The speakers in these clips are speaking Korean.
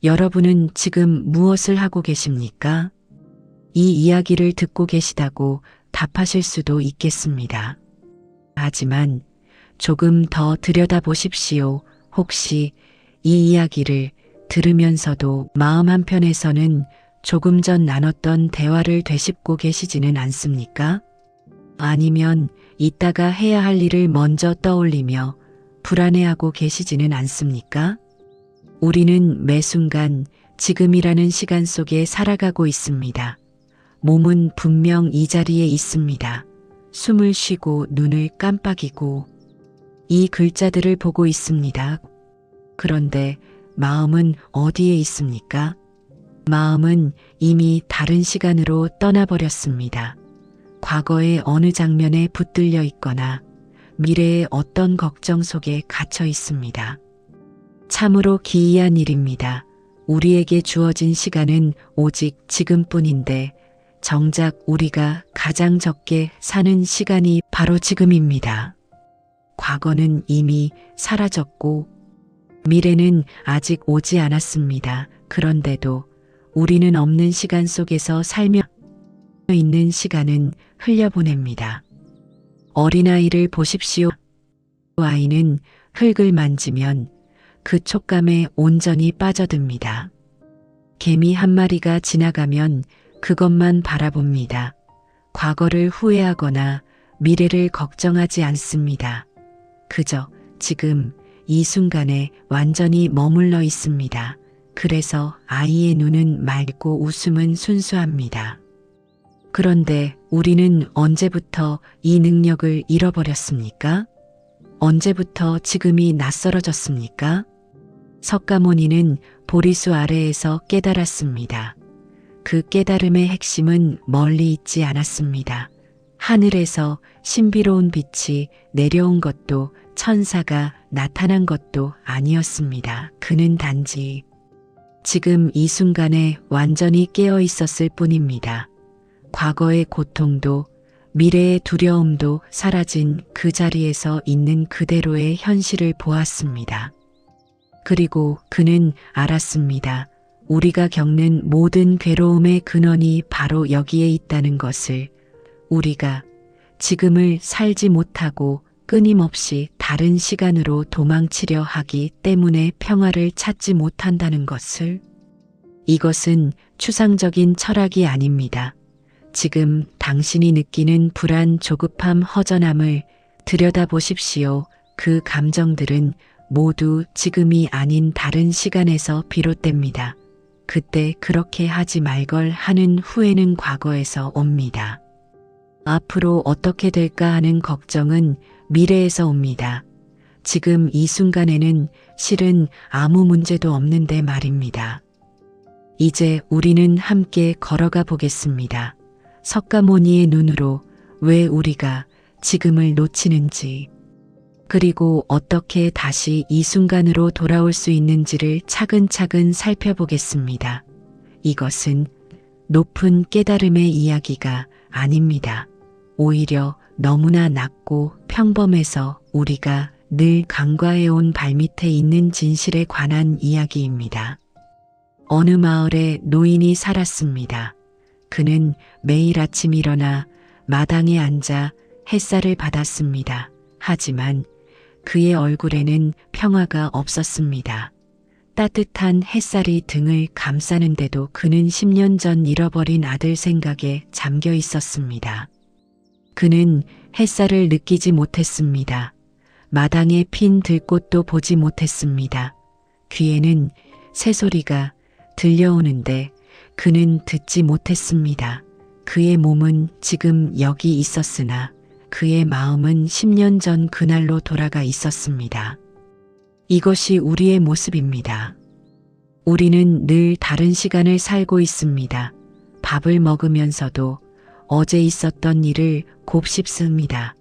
여러분은 지금 무엇을 하고 계십니까? 이 이야기를 듣고 계시다고 답하실 수도 있겠습니다. 하지만 조금 더 들여다보십시오. 혹시 이 이야기를 들으면서도 마음 한편에서는 조금 전 나눴던 대화를 되짚고 계시지는 않습니까? 아니면 이따가 해야 할 일을 먼저 떠올리며 불안해하고 계시지는 않습니까? 우리는 매 순간 지금이라는 시간 속에 살아가고 있습니다. 몸은 분명 이 자리에 있습니다. 숨을 쉬고 눈을 깜빡이고 이 글자들을 보고 있습니다. 그런데 마음은 어디에 있습니까? 마음은 이미 다른 시간으로 떠나버렸습니다. 과거의 어느 장면에 붙들려 있거나 미래의 어떤 걱정 속에 갇혀 있습니다. 참으로 기이한 일입니다. 우리에게 주어진 시간은 오직 지금뿐인데 정작 우리가 가장 적게 사는 시간이 바로 지금입니다. 과거는 이미 사라졌고 미래는 아직 오지 않았습니다. 그런데도 우리는 없는 시간 속에서 살며 있는 시간은 흘려보냅니다. 어린아이를 보십시오. 아이는 흙을 만지면 그 촉감에 온전히 빠져듭니다. 개미 한 마리가 지나가면 그것만 바라봅니다. 과거를 후회하거나 미래를 걱정하지 않습니다. 그저 지금 이 순간에 완전히 머물러 있습니다. 그래서 아이의 눈은 맑고 웃음은 순수합니다. 그런데 우리는 언제부터 이 능력을 잃어버렸습니까? 언제부터 지금이 낯설어졌습니까? 석가모니는 보리수 아래에서 깨달았습니다. 그 깨달음의 핵심은 멀리 있지 않았습니다. 하늘에서 신비로운 빛이 내려온 것도 천사가 나타난 것도 아니었습니다. 그는 단지 지금 이 순간에 완전히 깨어 있었을 뿐입니다. 과거의 고통도 미래의 두려움도 사라진 그 자리에서 있는 그대로의 현실을 보았습니다. 그리고 그는 알았습니다. 우리가 겪는 모든 괴로움의 근원이 바로 여기에 있다는 것을, 우리가 지금을 살지 못하고 끊임없이 다른 시간으로 도망치려 하기 때문에 평화를 찾지 못한다는 것을. 이것은 추상적인 철학이 아닙니다. 지금 당신이 느끼는 불안, 조급함, 허전함을 들여다보십시오. 그 감정들은 모두 지금이 아닌 다른 시간에서 비롯됩니다. 그때 그렇게 하지 말걸 하는 후회는 과거에서 옵니다. 앞으로 어떻게 될까 하는 걱정은 미래에서 옵니다. 지금 이 순간에는 실은 아무 문제도 없는데 말입니다. 이제 우리는 함께 걸어가 보겠습니다. 석가모니의 눈으로 왜 우리가 지금을 놓치는지, 그리고 어떻게 다시 이 순간으로 돌아올 수 있는지를 차근차근 살펴보겠습니다. 이것은 높은 깨달음의 이야기가 아닙니다. 오히려 너무나 낮고 평범해서 우리가 늘 간과해온 발밑에 있는 진실에 관한 이야기입니다. 어느 마을에 노인이 살았습니다. 그는 매일 아침 일어나 마당에 앉아 햇살을 받았습니다. 하지만 그의 얼굴에는 평화가 없었습니다. 따뜻한 햇살이 등을 감싸는데도 그는 10년 전 잃어버린 아들 생각에 잠겨 있었습니다. 그는 햇살을 느끼지 못했습니다. 마당에 핀 들꽃도 보지 못했습니다. 귀에는 새소리가 들려오는데 그는 듣지 못했습니다. 그의 몸은 지금 여기 있었으나 그의 마음은 10년 전 그날로 돌아가 있었습니다. 이것이 우리의 모습입니다. 우리는 늘 다른 시간을 살고 있습니다. 밥을 먹으면서도 어제 있었던 일을 곱씹습니다.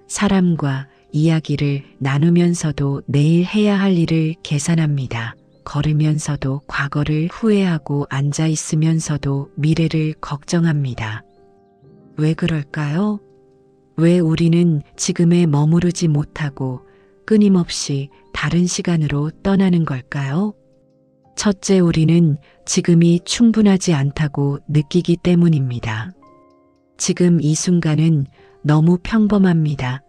사람과 이야기를 나누면서도 내일 해야 할 일을 계산합니다. 걸으면서도 과거를 후회하고 앉아 있으면서도 미래를 걱정합니다. 왜 그럴까요? 왜 우리는 지금에 머무르지 못하고 끊임없이 다른 시간으로 떠나는 걸까요? 첫째, 우리는 지금이 충분하지 않다고 느끼기 때문입니다. 지금 이 순간은 너무 평범합니다.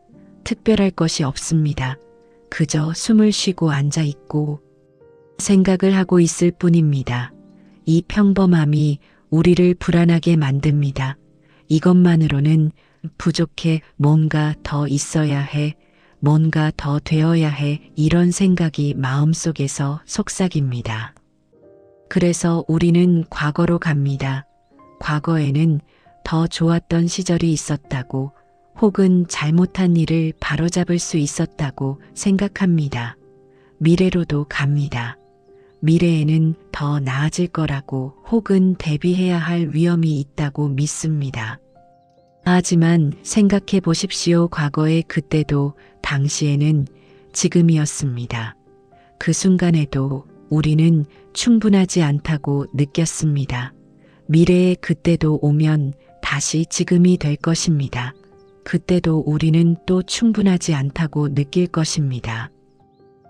특별할 것이 없습니다. 그저 숨을 쉬고 앉아 있고 생각을 하고 있을 뿐입니다. 이 평범함이 우리를 불안하게 만듭니다. 이것만으로는 부족해, 뭔가 더 있어야 해, 뭔가 더 되어야 해, 이런 생각이 마음속에서 속삭입니다. 그래서 우리는 과거로 갑니다. 과거에는 더 좋았던 시절이 있었다고, 혹은 잘못한 일을 바로잡을 수 있었다고 생각합니다. 미래로도 갑니다. 미래에는 더 나아질 거라고, 혹은 대비해야 할 위험이 있다고 믿습니다. 하지만 생각해 보십시오. 과거의 그때도 당시에는 지금이었습니다. 그 순간에도 우리는 충분하지 않다고 느꼈습니다. 미래의 그때도 오면 다시 지금이 될 것입니다. 그때도 우리는 또 충분하지 않다고 느낄 것입니다.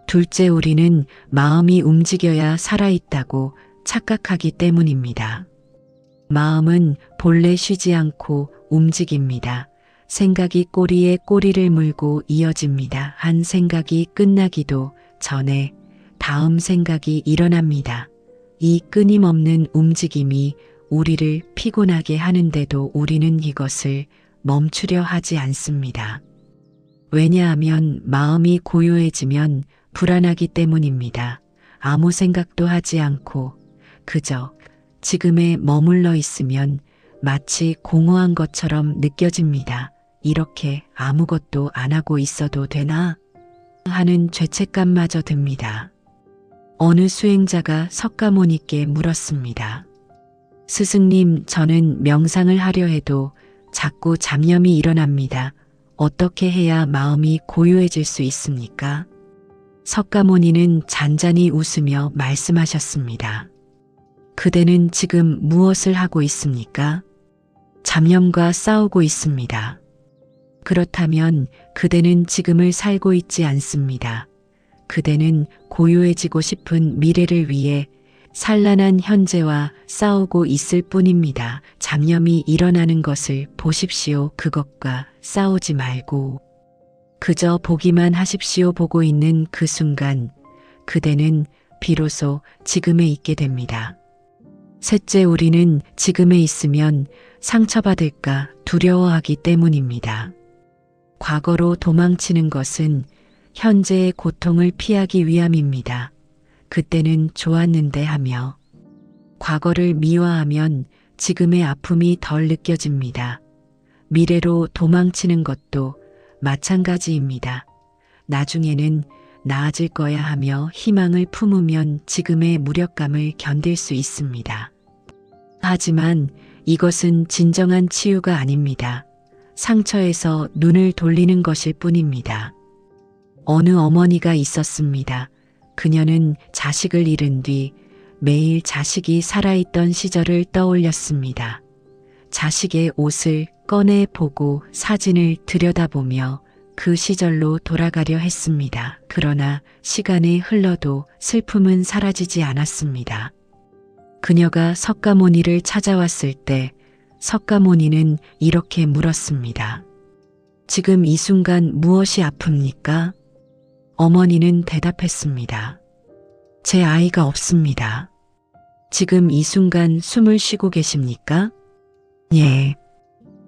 둘째, 우리는 마음이 움직여야 살아있다고 착각하기 때문입니다. 마음은 본래 쉬지 않고 움직입니다. 생각이 꼬리에 꼬리를 물고 이어집니다. 한 생각이 끝나기도 전에 다음 생각이 일어납니다. 이 끊임없는 움직임이 우리를 피곤하게 하는데도 우리는 이것을 멈추려 하지 않습니다. 왜냐하면 마음이 고요해지면 불안하기 때문입니다. 아무 생각도 하지 않고 그저 지금에 머물러 있으면 마치 공허한 것처럼 느껴집니다. 이렇게 아무것도 안 하고 있어도 되나? 하는 죄책감마저 듭니다. 어느 수행자가 석가모니께 물었습니다. 스승님, 저는 명상을 하려 해도 자꾸 잡념이 일어납니다. 어떻게 해야 마음이 고요해질 수 있습니까? 석가모니는 잔잔히 웃으며 말씀하셨습니다. 그대는 지금 무엇을 하고 있습니까? 잡념과 싸우고 있습니다. 그렇다면 그대는 지금을 살고 있지 않습니다. 그대는 고요해지고 싶은 미래를 위해 산란한 현재와 싸우고 있을 뿐입니다. 잡념이 일어나는 것을 보십시오. 그것과 싸우지 말고 그저 보기만 하십시오. 보고 있는 그 순간 그대는 비로소 지금에 있게 됩니다. 셋째, 우리는 지금에 있으면 상처받을까 두려워하기 때문입니다. 과거로 도망치는 것은 현재의 고통을 피하기 위함입니다. 그때는 좋았는데 하며 과거를 미화하면 지금의 아픔이 덜 느껴집니다. 미래로 도망치는 것도 마찬가지입니다. 나중에는 나아질 거야 하며 희망을 품으면 지금의 무력감을 견딜 수 있습니다. 하지만 이것은 진정한 치유가 아닙니다. 상처에서 눈을 돌리는 것일 뿐입니다. 어느 어머니가 있었습니다. 그녀는 자식을 잃은 뒤 매일 자식이 살아있던 시절을 떠올렸습니다. 자식의 옷을 꺼내 보고 사진을 들여다보며 그 시절로 돌아가려 했습니다. 그러나 시간이 흘러도 슬픔은 사라지지 않았습니다. 그녀가 석가모니를 찾아왔을 때 석가모니는 이렇게 물었습니다. 지금 이 순간 무엇이 아픕니까? 어머니는 대답했습니다. 제 아이가 없습니다. 지금 이 순간 숨을 쉬고 계십니까? 예.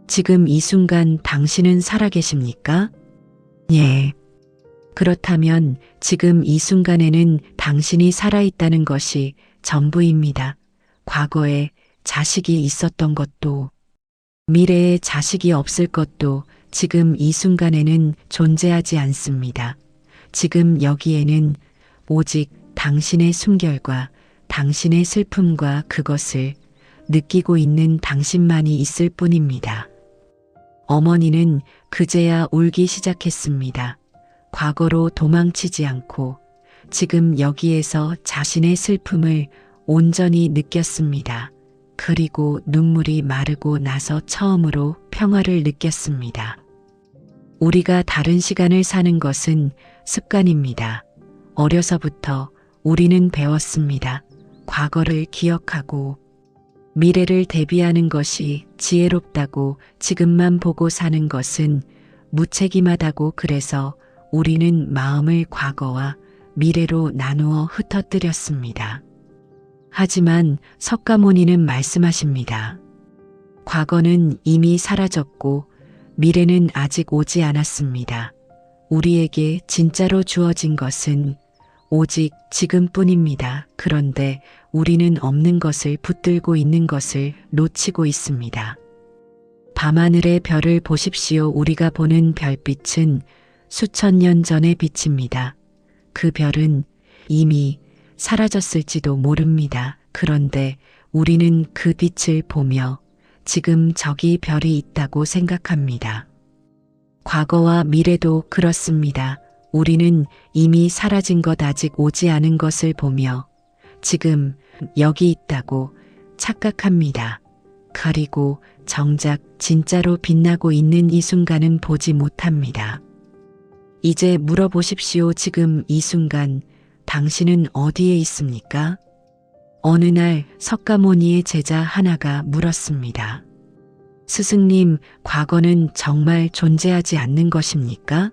지금 이 순간 당신은 살아계십니까? 예. 그렇다면 지금 이 순간에는 당신이 살아있다는 것이 전부입니다. 과거에 자식이 있었던 것도, 미래에 자식이 없을 것도 지금 이 순간에는 존재하지 않습니다. 지금 여기에는 오직 당신의 숨결과 당신의 슬픔과 그것을 느끼고 있는 당신만이 있을 뿐입니다. 어머니는 그제야 울기 시작했습니다. 과거로 도망치지 않고 지금 여기에서 자신의 슬픔을 온전히 느꼈습니다. 그리고 눈물이 마르고 나서 처음으로 평화를 느꼈습니다. 우리가 다른 시간을 사는 것은 습관입니다. 어려서부터 우리는 배웠습니다. 과거를 기억하고 미래를 대비하는 것이 지혜롭다고 지금만 보고 사는 것은 무책임하다고 그래서 우리는 마음을 과거와 미래로 나누어 흩어뜨렸습니다. 하지만 석가모니는 말씀하십니다. 과거는 이미 사라졌고 미래는 아직 오지 않았습니다. 우리에게 진짜로 주어진 것은 오직 지금뿐입니다. 그런데 우리는 없는 것을 붙들고 있는 것을 놓치고 있습니다. 밤하늘의 별을 보십시오. 우리가 보는 별빛은 수천 년 전의 빛입니다. 그 별은 이미 사라졌을지도 모릅니다. 그런데 우리는 그 빛을 보며 지금 저기 별이 있다고 생각합니다. 과거와 미래도 그렇습니다. 우리는 이미 사라진 것 아직 오지 않은 것을 보며 지금 여기 있다고 착각합니다. 그리고 정작 진짜로 빛나고 있는 이 순간은 보지 못합니다. 이제 물어보십시오. 지금 이 순간 당신은 어디에 있습니까? 어느 날 석가모니의 제자 하나가 물었습니다. 스승님, 과거는 정말 존재하지 않는 것입니까?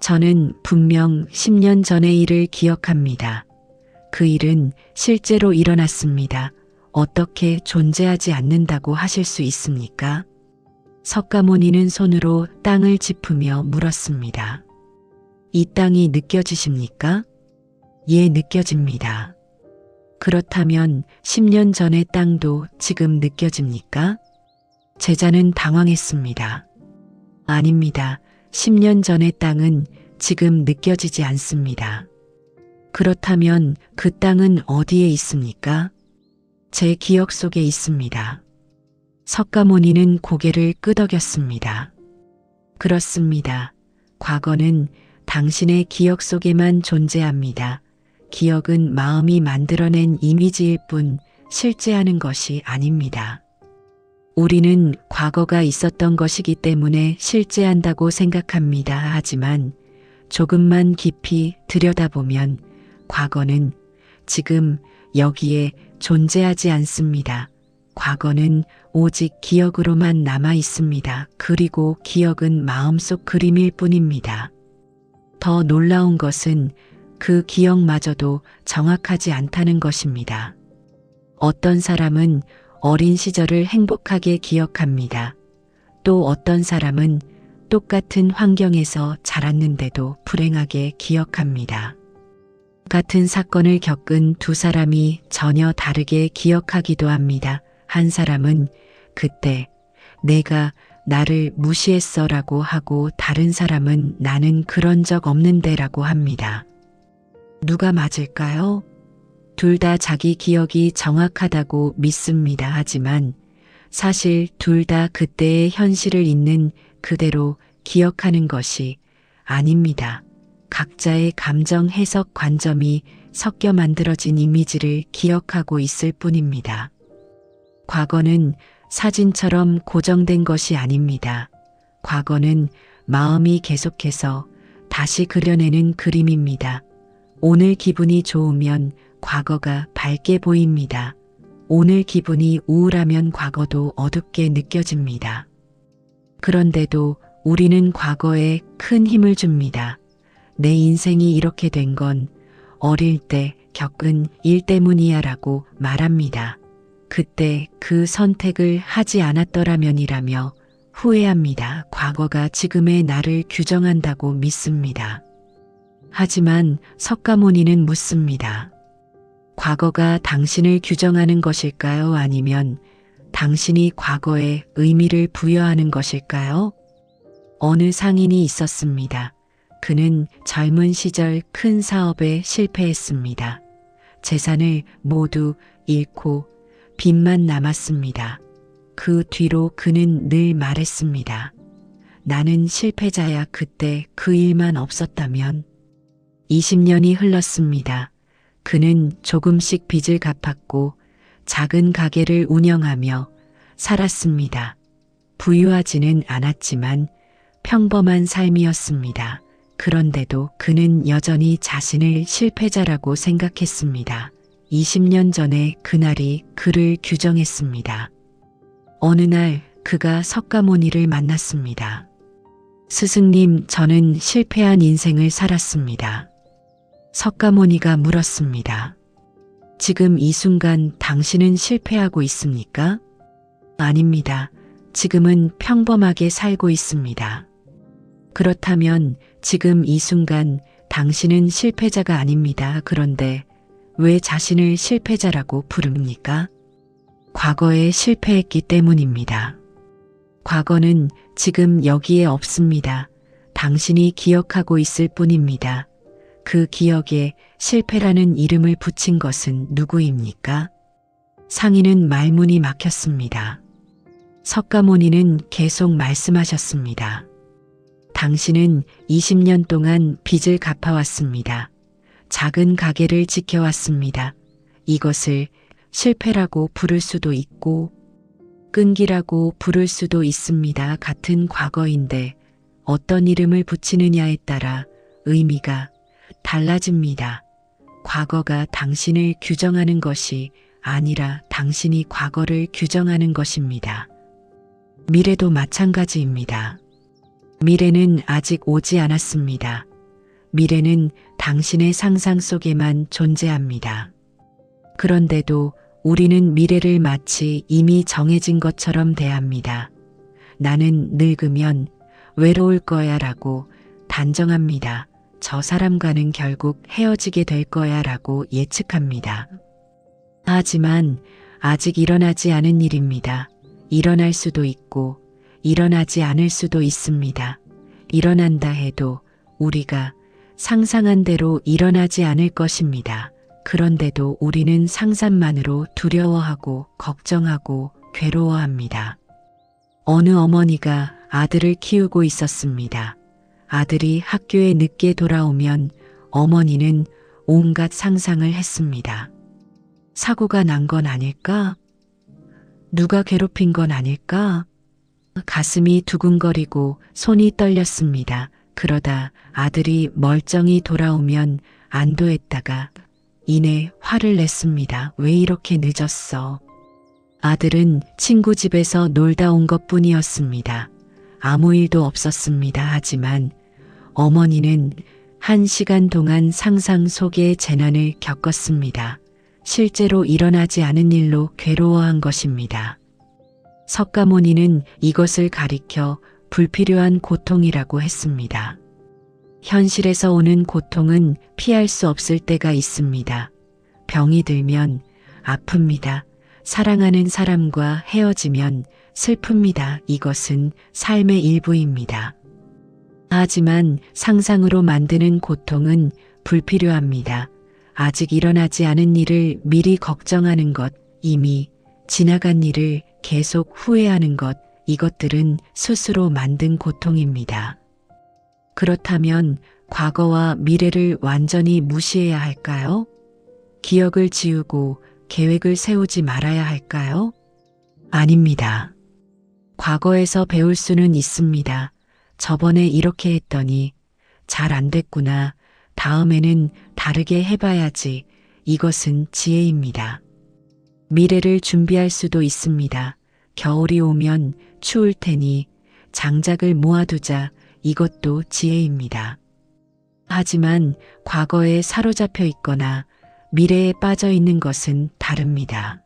저는 분명 10년 전의 일을 기억합니다. 그 일은 실제로 일어났습니다. 어떻게 존재하지 않는다고 하실 수 있습니까? 석가모니는 손으로 땅을 짚으며 물었습니다. 이 땅이 느껴지십니까? 예, 느껴집니다. 그렇다면 10년 전의 땅도 지금 느껴집니까? 제자는 당황했습니다. 아닙니다. 10년 전의 땅은 지금 느껴지지 않습니다. 그렇다면 그 땅은 어디에 있습니까? 제 기억 속에 있습니다. 석가모니는 고개를 끄덕였습니다. 그렇습니다. 과거는 당신의 기억 속에만 존재합니다. 기억은 마음이 만들어낸 이미지일 뿐 실제하는 것이 아닙니다. 우리는 과거가 있었던 것이기 때문에 실제한다고 생각합니다. 하지만 조금만 깊이 들여다보면 과거는 지금 여기에 존재하지 않습니다. 과거는 오직 기억으로만 남아 있습니다. 그리고 기억은 마음속 그림일 뿐입니다. 더 놀라운 것은 그 기억마저도 정확하지 않다는 것입니다. 어떤 사람은 어린 시절을 행복하게 기억합니다. 또 어떤 사람은 똑같은 환경에서 자랐는데도 불행하게 기억합니다. 같은 사건을 겪은 두 사람이 전혀 다르게 기억하기도 합니다. 한 사람은 그때 내가 나를 무시했어라고 하고 다른 사람은 나는 그런 적 없는데라고 합니다. 누가 맞을까요? 둘 다 자기 기억이 정확하다고 믿습니다. 하지만 사실 둘 다 그때의 현실을 있는 그대로 기억하는 것이 아닙니다. 각자의 감정 해석 관점이 섞여 만들어진 이미지를 기억하고 있을 뿐입니다. 과거는 사진처럼 고정된 것이 아닙니다. 과거는 마음이 계속해서 다시 그려내는 그림입니다. 오늘 기분이 좋으면 과거가 밝게 보입니다. 오늘 기분이 우울하면 과거도 어둡게 느껴집니다. 그런데도 우리는 과거에 큰 힘을 줍니다. 내 인생이 이렇게 된 건 어릴 때 겪은 일 때문이야 라고 말합니다. 그때 그 선택을 하지 않았더라면이라며 후회합니다. 과거가 지금의 나를 규정한다고 믿습니다. 하지만 석가모니는 묻습니다. 과거가 당신을 규정하는 것일까요? 아니면 당신이 과거에 의미를 부여하는 것일까요? 어느 상인이 있었습니다. 그는 젊은 시절 큰 사업에 실패했습니다. 재산을 모두 잃고 빚만 남았습니다. 그 뒤로 그는 늘 말했습니다. 나는 실패자야. 그때 그 일만 없었다면. 20년이 흘렀습니다. 그는 조금씩 빚을 갚았고 작은 가게를 운영하며 살았습니다. 부유하지는 않았지만 평범한 삶이었습니다. 그런데도 그는 여전히 자신을 실패자라고 생각했습니다. 20년 전에 그날이 그를 규정했습니다. 어느 날 그가 석가모니를 만났습니다. 스승님, 저는 실패한 인생을 살았습니다. 석가모니가 물었습니다. 지금 이 순간 당신은 실패하고 있습니까? 아닙니다. 지금은 평범하게 살고 있습니다. 그렇다면 지금 이 순간 당신은 실패자가 아닙니다. 그런데 왜 자신을 실패자라고 부릅니까? 과거에 실패했기 때문입니다. 과거는 지금 여기에 없습니다. 당신이 기억하고 있을 뿐입니다. 그 기억에 실패라는 이름을 붙인 것은 누구입니까? 상인은 말문이 막혔습니다. 석가모니는 계속 말씀하셨습니다. 당신은 20년 동안 빚을 갚아왔습니다. 작은 가게를 지켜왔습니다. 이것을 실패라고 부를 수도 있고 끈기라고 부를 수도 있습니다. 같은 과거인데 어떤 이름을 붙이느냐에 따라 의미가 달라집니다. 과거가 당신을 규정하는 것이 아니라 당신이 과거를 규정하는 것입니다. 미래도 마찬가지입니다. 미래는 아직 오지 않았습니다. 미래는 당신의 상상 속에만 존재합니다. 그런데도 우리는 미래를 마치 이미 정해진 것처럼 대합니다. 나는 늙으면 외로울 거야 라고 단정합니다. 저 사람과는 결국 헤어지게 될 거야 라고 예측합니다. 하지만 아직 일어나지 않은 일입니다. 일어날 수도 있고 일어나지 않을 수도 있습니다. 일어난다 해도 우리가 상상한 대로 일어나지 않을 것입니다. 그런데도 우리는 상상만으로 두려워하고 걱정하고 괴로워합니다. 어느 어머니가 아들을 키우고 있었습니다. 아들이 학교에 늦게 돌아오면 어머니는 온갖 상상을 했습니다. 사고가 난 건 아닐까? 누가 괴롭힌 건 아닐까? 가슴이 두근거리고 손이 떨렸습니다. 그러다 아들이 멀쩡히 돌아오면 안도했다가 이내 화를 냈습니다. 왜 이렇게 늦었어? 아들은 친구 집에서 놀다 온 것뿐이었습니다. 아무 일도 없었습니다. 하지만 어머니는 1시간 동안 상상 속의 재난을 겪었습니다. 실제로 일어나지 않은 일로 괴로워한 것입니다. 석가모니는 이것을 가리켜 불필요한 고통이라고 했습니다. 현실에서 오는 고통은 피할 수 없을 때가 있습니다. 병이 들면 아픕니다. 사랑하는 사람과 헤어지면 슬픕니다. 이것은 삶의 일부입니다. 하지만 상상으로 만드는 고통은 불필요합니다. 아직 일어나지 않은 일을 미리 걱정하는 것, 이미 지나간 일을 계속 후회하는 것, 이것들은 스스로 만든 고통입니다. 그렇다면 과거와 미래를 완전히 무시해야 할까요? 기억을 지우고 계획을 세우지 말아야 할까요? 아닙니다. 과거에서 배울 수는 있습니다. 저번에 이렇게 했더니 잘 안 됐구나. 다음에는 다르게 해봐야지. 이것은 지혜입니다. 미래를 준비할 수도 있습니다. 겨울이 오면 추울 테니 장작을 모아두자. 이것도 지혜입니다. 하지만 과거에 사로잡혀 있거나 미래에 빠져 있는 것은 다릅니다.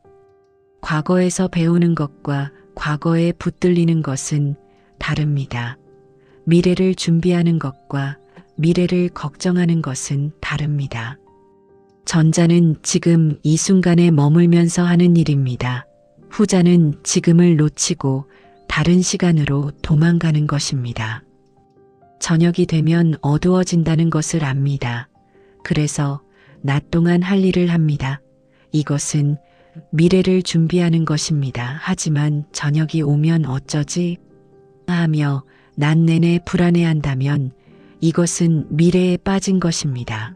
과거에서 배우는 것과 과거에 붙들리는 것은 다릅니다. 미래를 준비하는 것과 미래를 걱정하는 것은 다릅니다. 전자는 지금 이 순간에 머물면서 하는 일입니다. 후자는 지금을 놓치고 다른 시간으로 도망가는 것입니다. 저녁이 되면 어두워진다는 것을 압니다. 그래서 낮 동안 할 일을 합니다. 이것은 미래를 준비하는 것입니다. 하지만 저녁이 오면 어쩌지? 하며 낮 내내 불안해한다면 이것은 미래에 빠진 것입니다.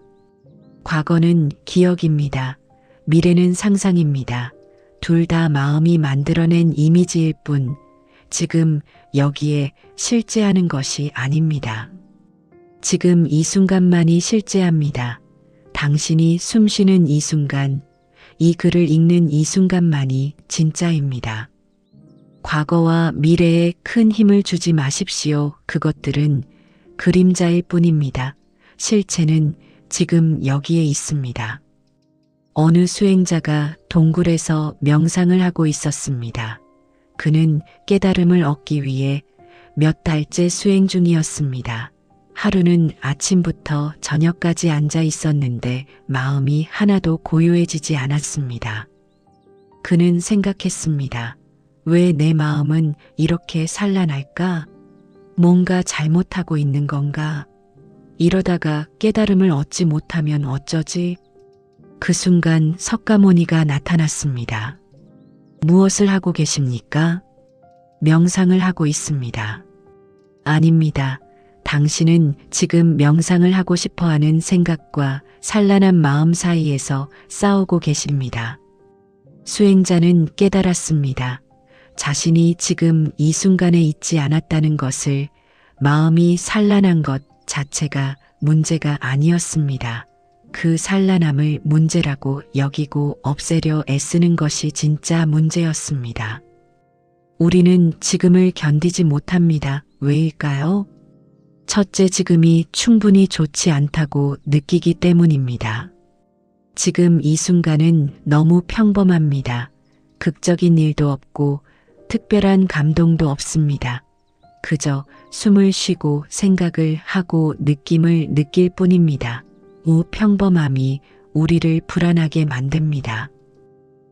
과거는 기억입니다. 미래는 상상입니다. 둘 다 마음이 만들어낸 이미지일 뿐 지금 여기에 실제하는 것이 아닙니다. 지금 이 순간만이 실제합니다. 당신이 숨쉬는 이 순간, 이 글을 읽는 이 순간만이 진짜입니다. 과거와 미래에 큰 힘을 주지 마십시오. 그것들은 그림자일 뿐입니다. 실체는 지금 여기에 있습니다. 어느 수행자가 동굴에서 명상을 하고 있었습니다. 그는 깨달음을 얻기 위해 몇 달째 수행 중이었습니다. 하루는 아침부터 저녁까지 앉아 있었는데 마음이 하나도 고요해지지 않았습니다. 그는 생각했습니다. 왜 내 마음은 이렇게 산란할까? 뭔가 잘못하고 있는 건가? 이러다가 깨달음을 얻지 못하면 어쩌지? 그 순간 석가모니가 나타났습니다. 무엇을 하고 계십니까? 명상을 하고 있습니다. 아닙니다. 당신은 지금 명상을 하고 싶어 하는 생각과 산란한 마음 사이에서 싸우고 계십니다. 수행자는 깨달았습니다. 자신이 지금 이 순간에 있지 않았다는 것을, 마음이 산란한 것 자체가 문제가 아니었습니다. 그 산란함을 문제라고 여기고 없애려 애쓰는 것이 진짜 문제였습니다. 우리는 지금을 견디지 못합니다. 왜일까요? 첫째, 지금이 충분히 좋지 않다고 느끼기 때문입니다. 지금 이 순간은 너무 평범합니다. 극적인 일도 없고 특별한 감동도 없습니다. 그저 숨을 쉬고 생각을 하고 느낌을 느낄 뿐입니다. 이 평범함이 우리를 불안하게 만듭니다.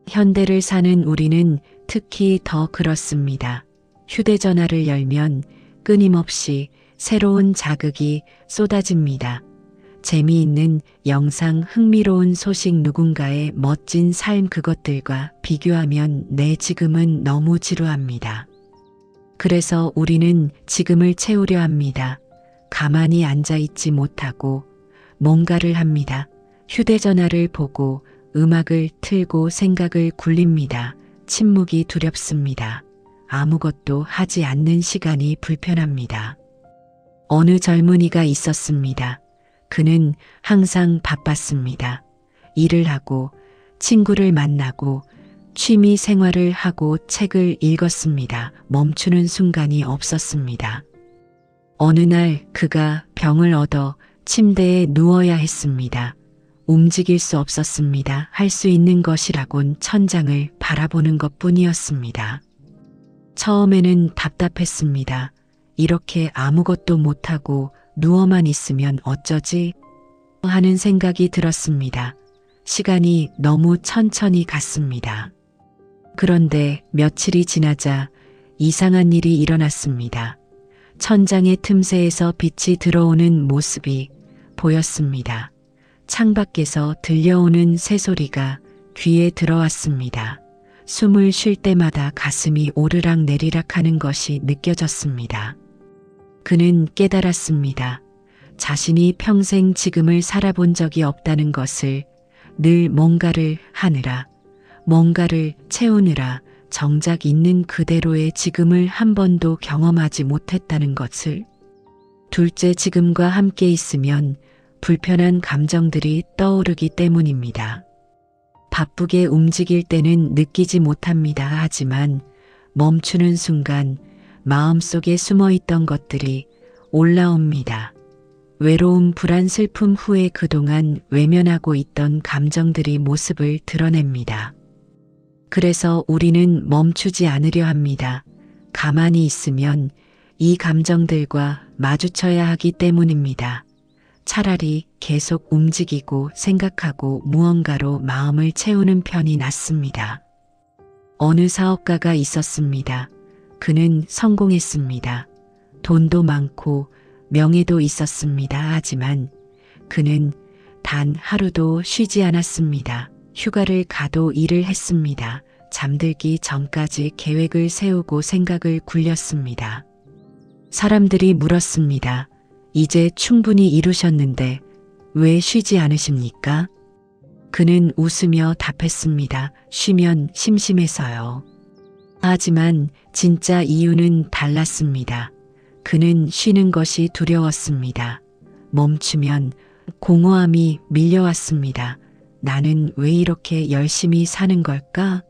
현대를 사는 우리는 특히 더 그렇습니다. 휴대전화를 열면 끊임없이 새로운 자극이 쏟아집니다. 재미있는 영상, 흥미로운 소식, 누군가의 멋진 삶, 그것들과 비교하면 내 지금은 너무 지루합니다. 그래서 우리는 지금을 채우려 합니다. 가만히 앉아 있지 못하고 뭔가를 합니다. 휴대전화를 보고 음악을 틀고 생각을 굴립니다. 침묵이 두렵습니다. 아무것도 하지 않는 시간이 불편합니다. 어느 젊은이가 있었습니다. 그는 항상 바빴습니다. 일을 하고 친구를 만나고 취미 생활을 하고 책을 읽었습니다. 멈추는 순간이 없었습니다. 어느 날 그가 병을 얻어 침대에 누워야 했습니다. 움직일 수 없었습니다. 할 수 있는 것이라곤 천장을 바라보는 것뿐이었습니다. 처음에는 답답했습니다. 이렇게 아무것도 못하고 누워만 있으면 어쩌지? 하는 생각이 들었습니다. 시간이 너무 천천히 갔습니다. 그런데 며칠이 지나자 이상한 일이 일어났습니다. 천장의 틈새에서 빛이 들어오는 모습이 보였습니다. 창밖에서 들려오는 새소리가 귀에 들어왔습니다. 숨을 쉴 때마다 가슴이 오르락 내리락 하는 것이 느껴졌습니다. 그는 깨달았습니다. 자신이 평생 지금을 살아본 적이 없다는 것을, 늘 뭔가를 하느라, 뭔가를 채우느라 정작 있는 그대로의 지금을 한 번도 경험하지 못했다는 것을. 둘째, 지금과 함께 있으면 불편한 감정들이 떠오르기 때문입니다. 바쁘게 움직일 때는 느끼지 못합니다. 하지만 멈추는 순간 마음속에 숨어있던 것들이 올라옵니다. 외로움, 불안, 슬픔 후에 그동안 외면하고 있던 감정들이 모습을 드러냅니다. 그래서 우리는 멈추지 않으려 합니다. 가만히 있으면 이 감정들과 마주쳐야 하기 때문입니다. 차라리 계속 움직이고 생각하고 무언가로 마음을 채우는 편이 낫습니다. 어느 사업가가 있었습니다. 그는 성공했습니다. 돈도 많고 명예도 있었습니다. 하지만 그는 단 하루도 쉬지 않았습니다. 휴가를 가도 일을 했습니다. 잠들기 전까지 계획을 세우고 생각을 굴렸습니다. 사람들이 물었습니다. 이제 충분히 이루셨는데 왜 쉬지 않으십니까? 그는 웃으며 답했습니다. 쉬면 심심해서요. 하지만 진짜 이유는 달랐습니다. 그는 쉬는 것이 두려웠습니다. 멈추면 공허함이 밀려왔습니다. 나는 왜 이렇게 열심히 사는 걸까?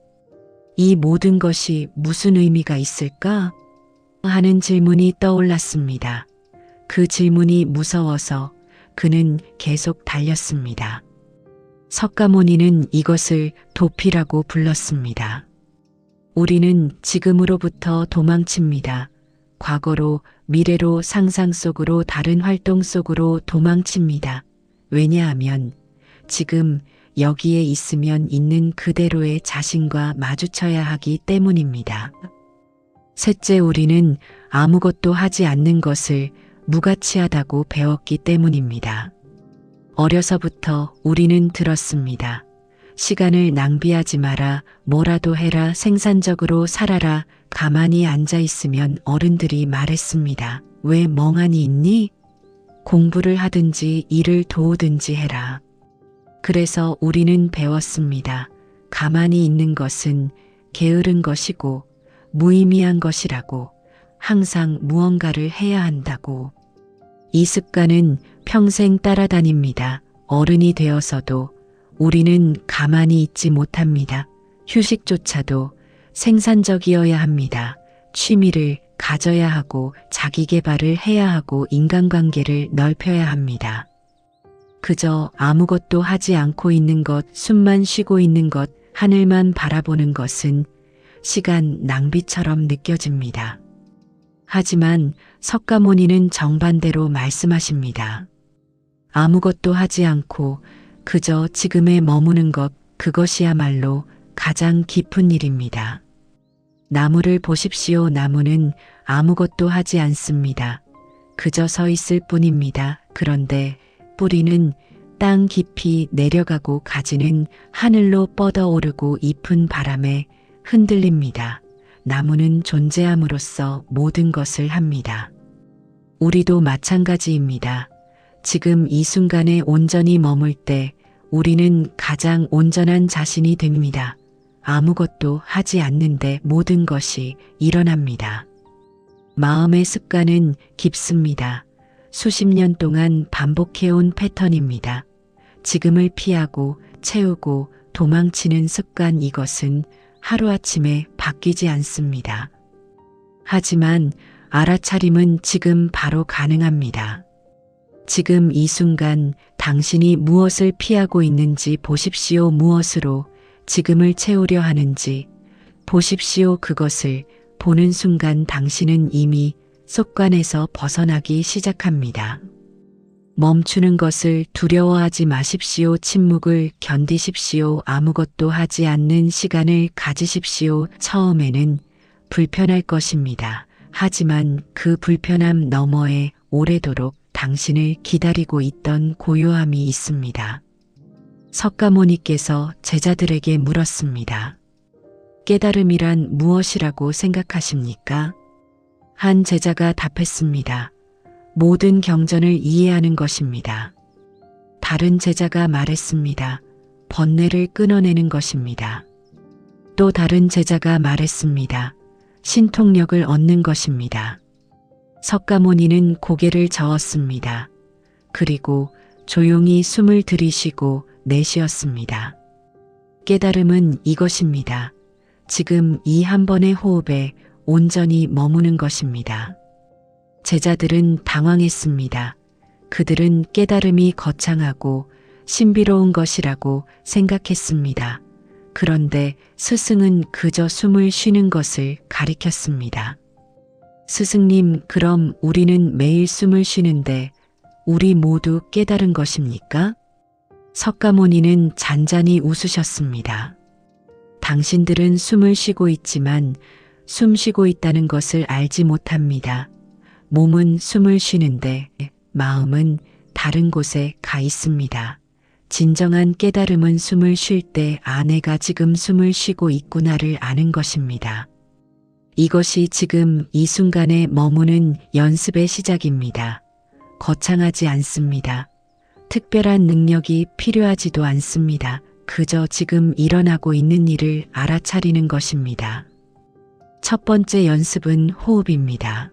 이 모든 것이 무슨 의미가 있을까? 하는 질문이 떠올랐습니다. 그 질문이 무서워서 그는 계속 달렸습니다. 석가모니는 이것을 도피라고 불렀습니다. 우리는 지금으로부터 도망칩니다. 과거로, 미래로, 상상 속으로, 다른 활동 속으로 도망칩니다. 왜냐하면 지금 여기에 있으면 있는 그대로의 자신과 마주쳐야 하기 때문입니다. 셋째, 우리는 아무것도 하지 않는 것을 무가치하다고 배웠기 때문입니다. 어려서부터 우리는 들었습니다. 시간을 낭비하지 마라, 뭐라도 해라, 생산적으로 살아라. 가만히 앉아 있으면 어른들이 말했습니다. 왜 멍하니 있니? 공부를 하든지 일을 도우든지 해라. 그래서 우리는 배웠습니다. 가만히 있는 것은 게으른 것이고 무의미한 것이라고, 항상 무언가를 해야 한다고. 이 습관은 평생 따라다닙니다. 어른이 되어서도 우리는 가만히 있지 못합니다. 휴식조차도 생산적이어야 합니다. 취미를 가져야 하고 자기 개발을 해야 하고 인간관계를 넓혀야 합니다. 그저 아무것도 하지 않고 있는 것, 숨만 쉬고 있는 것, 하늘만 바라보는 것은 시간 낭비처럼 느껴집니다. 하지만 석가모니는 정반대로 말씀하십니다. 아무것도 하지 않고 그저 지금에 머무는 것, 그것이야말로 가장 깊은 일입니다. 나무를 보십시오. 나무는 아무것도 하지 않습니다. 그저 서 있을 뿐입니다. 그런데 뿌리는 땅 깊이 내려가고 가지는 하늘로 뻗어오르고 잎은 바람에 흔들립니다. 나무는 존재함으로써 모든 것을 합니다. 우리도 마찬가지입니다. 지금 이 순간에 온전히 머물 때 우리는 가장 온전한 자신이 됩니다. 아무것도 하지 않는데 모든 것이 일어납니다. 마음의 습관은 깊습니다. 수십 년 동안 반복해온 패턴입니다. 지금을 피하고 채우고 도망치는 습관, 이것은 하루아침에 바뀌지 않습니다. 하지만 알아차림은 지금 바로 가능합니다. 지금 이 순간 당신이 무엇을 피하고 있는지 보십시오. 무엇으로 지금을 채우려 하는지 보십시오. 그것을 보는 순간 당신은 이미 습관에서 벗어나기 시작합니다. 멈추는 것을 두려워하지 마십시오. 침묵을 견디십시오. 아무것도 하지 않는 시간을 가지십시오. 처음에는 불편할 것입니다. 하지만 그 불편함 너머에 오래도록 당신을 기다리고 있던 고요함이 있습니다. 석가모니께서 제자들에게 물었습니다. 깨달음이란 무엇이라고 생각하십니까? 한 제자가 답했습니다. 모든 경전을 이해하는 것입니다. 다른 제자가 말했습니다. 번뇌를 끊어내는 것입니다. 또 다른 제자가 말했습니다. 신통력을 얻는 것입니다. 석가모니는 고개를 저었습니다. 그리고 조용히 숨을 들이쉬고 내쉬었습니다. 깨달음은 이것입니다. 지금 이 한 번의 호흡에 온전히 머무는 것입니다. 제자들은 당황했습니다. 그들은 깨달음이 거창하고 신비로운 것이라고 생각했습니다. 그런데 스승은 그저 숨을 쉬는 것을 가리켰습니다. 스승님, 그럼 우리는 매일 숨을 쉬는데 우리 모두 깨달은 것입니까? 석가모니는 잔잔히 웃으셨습니다. 당신들은 숨을 쉬고 있지만 숨 쉬고 있다는 것을 알지 못합니다. 몸은 숨을 쉬는데 마음은 다른 곳에 가 있습니다. 진정한 깨달음은 숨을 쉴 때 내가 지금 숨을 쉬고 있구나를 아는 것입니다. 이것이 지금 이 순간에 머무는 연습의 시작입니다. 거창하지 않습니다. 특별한 능력이 필요하지도 않습니다. 그저 지금 일어나고 있는 일을 알아차리는 것입니다. 첫 번째 연습은 호흡입니다.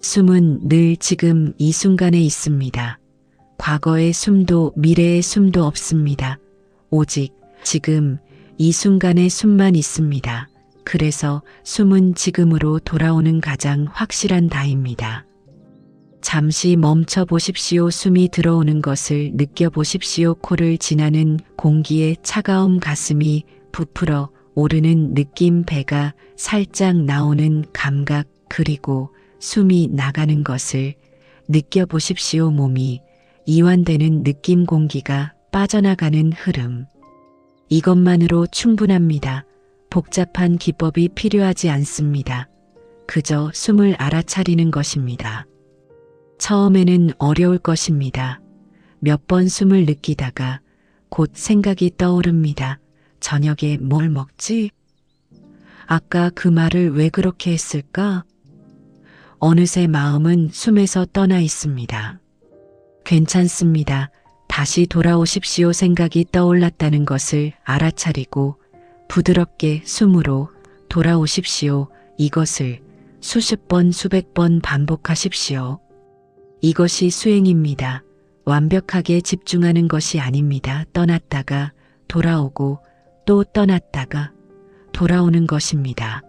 숨은 늘 지금 이 순간에 있습니다. 과거의 숨도 미래의 숨도 없습니다. 오직 지금 이 순간의 숨만 있습니다. 그래서 숨은 지금으로 돌아오는 가장 확실한 다입니다. 잠시 멈춰 보십시오. 숨이 들어오는 것을 느껴보십시오. 코를 지나는 공기의 차가움, 가슴이 부풀어 오르는 느낌, 배가 살짝 나오는 감각, 그리고 숨이 나가는 것을 느껴보십시오. 몸이 이완되는 느낌, 공기가 빠져나가는 흐름. 이것만으로 충분합니다. 복잡한 기법이 필요하지 않습니다. 그저 숨을 알아차리는 것입니다. 처음에는 어려울 것입니다. 몇 번 숨을 느끼다가 곧 생각이 떠오릅니다. 저녁에 뭘 먹지? 아까 그 말을 왜 그렇게 했을까? 어느새 마음은 숨에서 떠나 있습니다. 괜찮습니다. 다시 돌아오십시오. 생각이 떠올랐다는 것을 알아차리고 부드럽게 숨으로 돌아오십시오. 이것을 수십 번, 수백 번 반복하십시오. 이것이 수행입니다. 완벽하게 집중하는 것이 아닙니다. 떠났다가 돌아오고 또 떠났다가 돌아오는 것입니다.